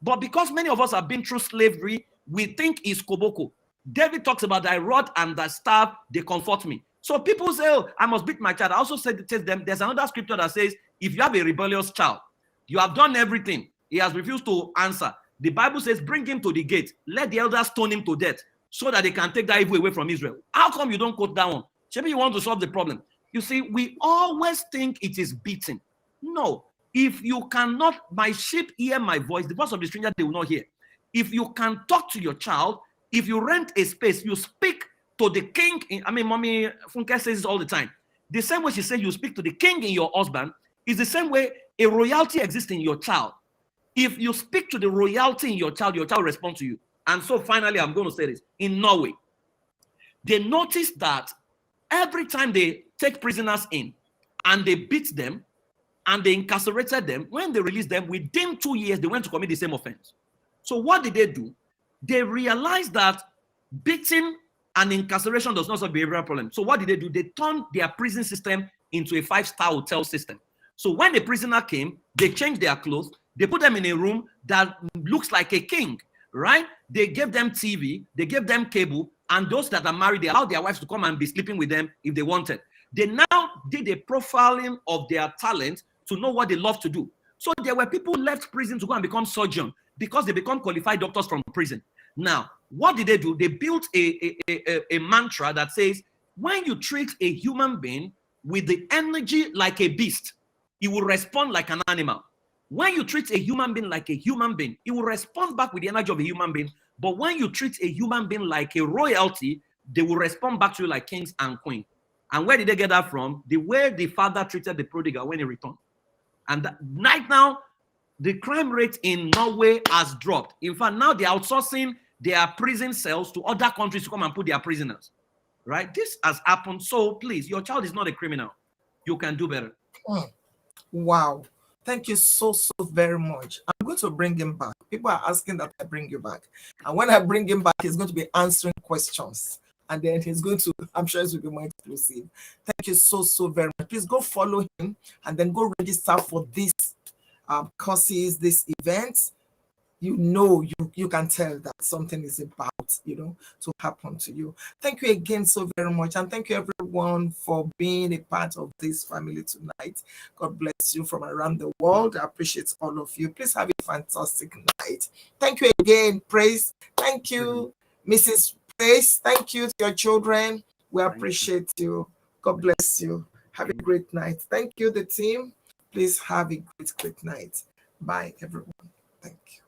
S2: But because many of us have been through slavery, we think it's koboko. David talks about thy rod and thy staff, they comfort me. So people say, oh, I must beat my child. I also said to them, there's another scripture that says, if you have a rebellious child, you have done everything, he has refused to answer. The Bible says, bring him to the gate. Let the elders stone him to death so that they can take that evil away from Israel. How come you don't quote that one? Maybe you want to solve the problem. You see, we always think it is beating. No. If you cannot, my sheep hear my voice, the voice of the stranger they will not hear. If you can talk to your child, if you rent a space, you speak to the king. Mommy Funke says this all the time. The same way she says you speak to the king in your husband is the same way a royalty exists in your child. If you speak to the royalty in your child responds to you. And so finally, I'm going to say this. In Norway, they noticed that every time they take prisoners in and they beat them, and they incarcerated them, when they released them, within 2 years, they went to commit the same offense. So what did they do? They realized that beating and incarceration does not solve behavioral problem. So what did they do? They turned their prison system into a 5-star hotel system. So when the prisoner came, they changed their clothes, they put them in a room that looks like a king. right? They gave them TV, they gave them cable, and those that are married, they allowed their wives to come and be sleeping with them if they wanted. They now did a profiling of their talent to know what they love to do. So there were people who left prison to go and become surgeons because they become qualified doctors from prison. Now, what did they do? They built a mantra that says, when you treat a human being with the energy like a beast, he will respond like an animal. When you treat a human being like a human being, he will respond back with the energy of a human being. But when you treat a human being like a royalty, they will respond back to you like kings and queens. And where did they get that from? The way the father treated the prodigal when he returned. And right now, the crime rate in Norway has dropped. In fact, now they're outsourcing their prison cells to other countries to come and put their prisoners. Right? This has happened. So please, your child is not a criminal. You can do better.
S1: Wow. Thank you so very much. I'm going to bring him back. People are asking that I bring you back. And when I bring him back, he's going to be answering questions. And then he's going to, I'm sure it will be more exclusive. Thank you so very much. Please go follow him and then go register for these courses, this event. You know, you can tell that something is about, to happen to you. Thank you again so very much. And thank you everyone for being a part of this family tonight. God bless you from around the world. I appreciate all of you. Please have a fantastic night. Thank you again, Praise. Thank you, Mrs. Praise. Thank you to your children. We appreciate you. God bless you. Have a great night. Thank you, the team. Please have a great night. Bye, everyone. Thank you.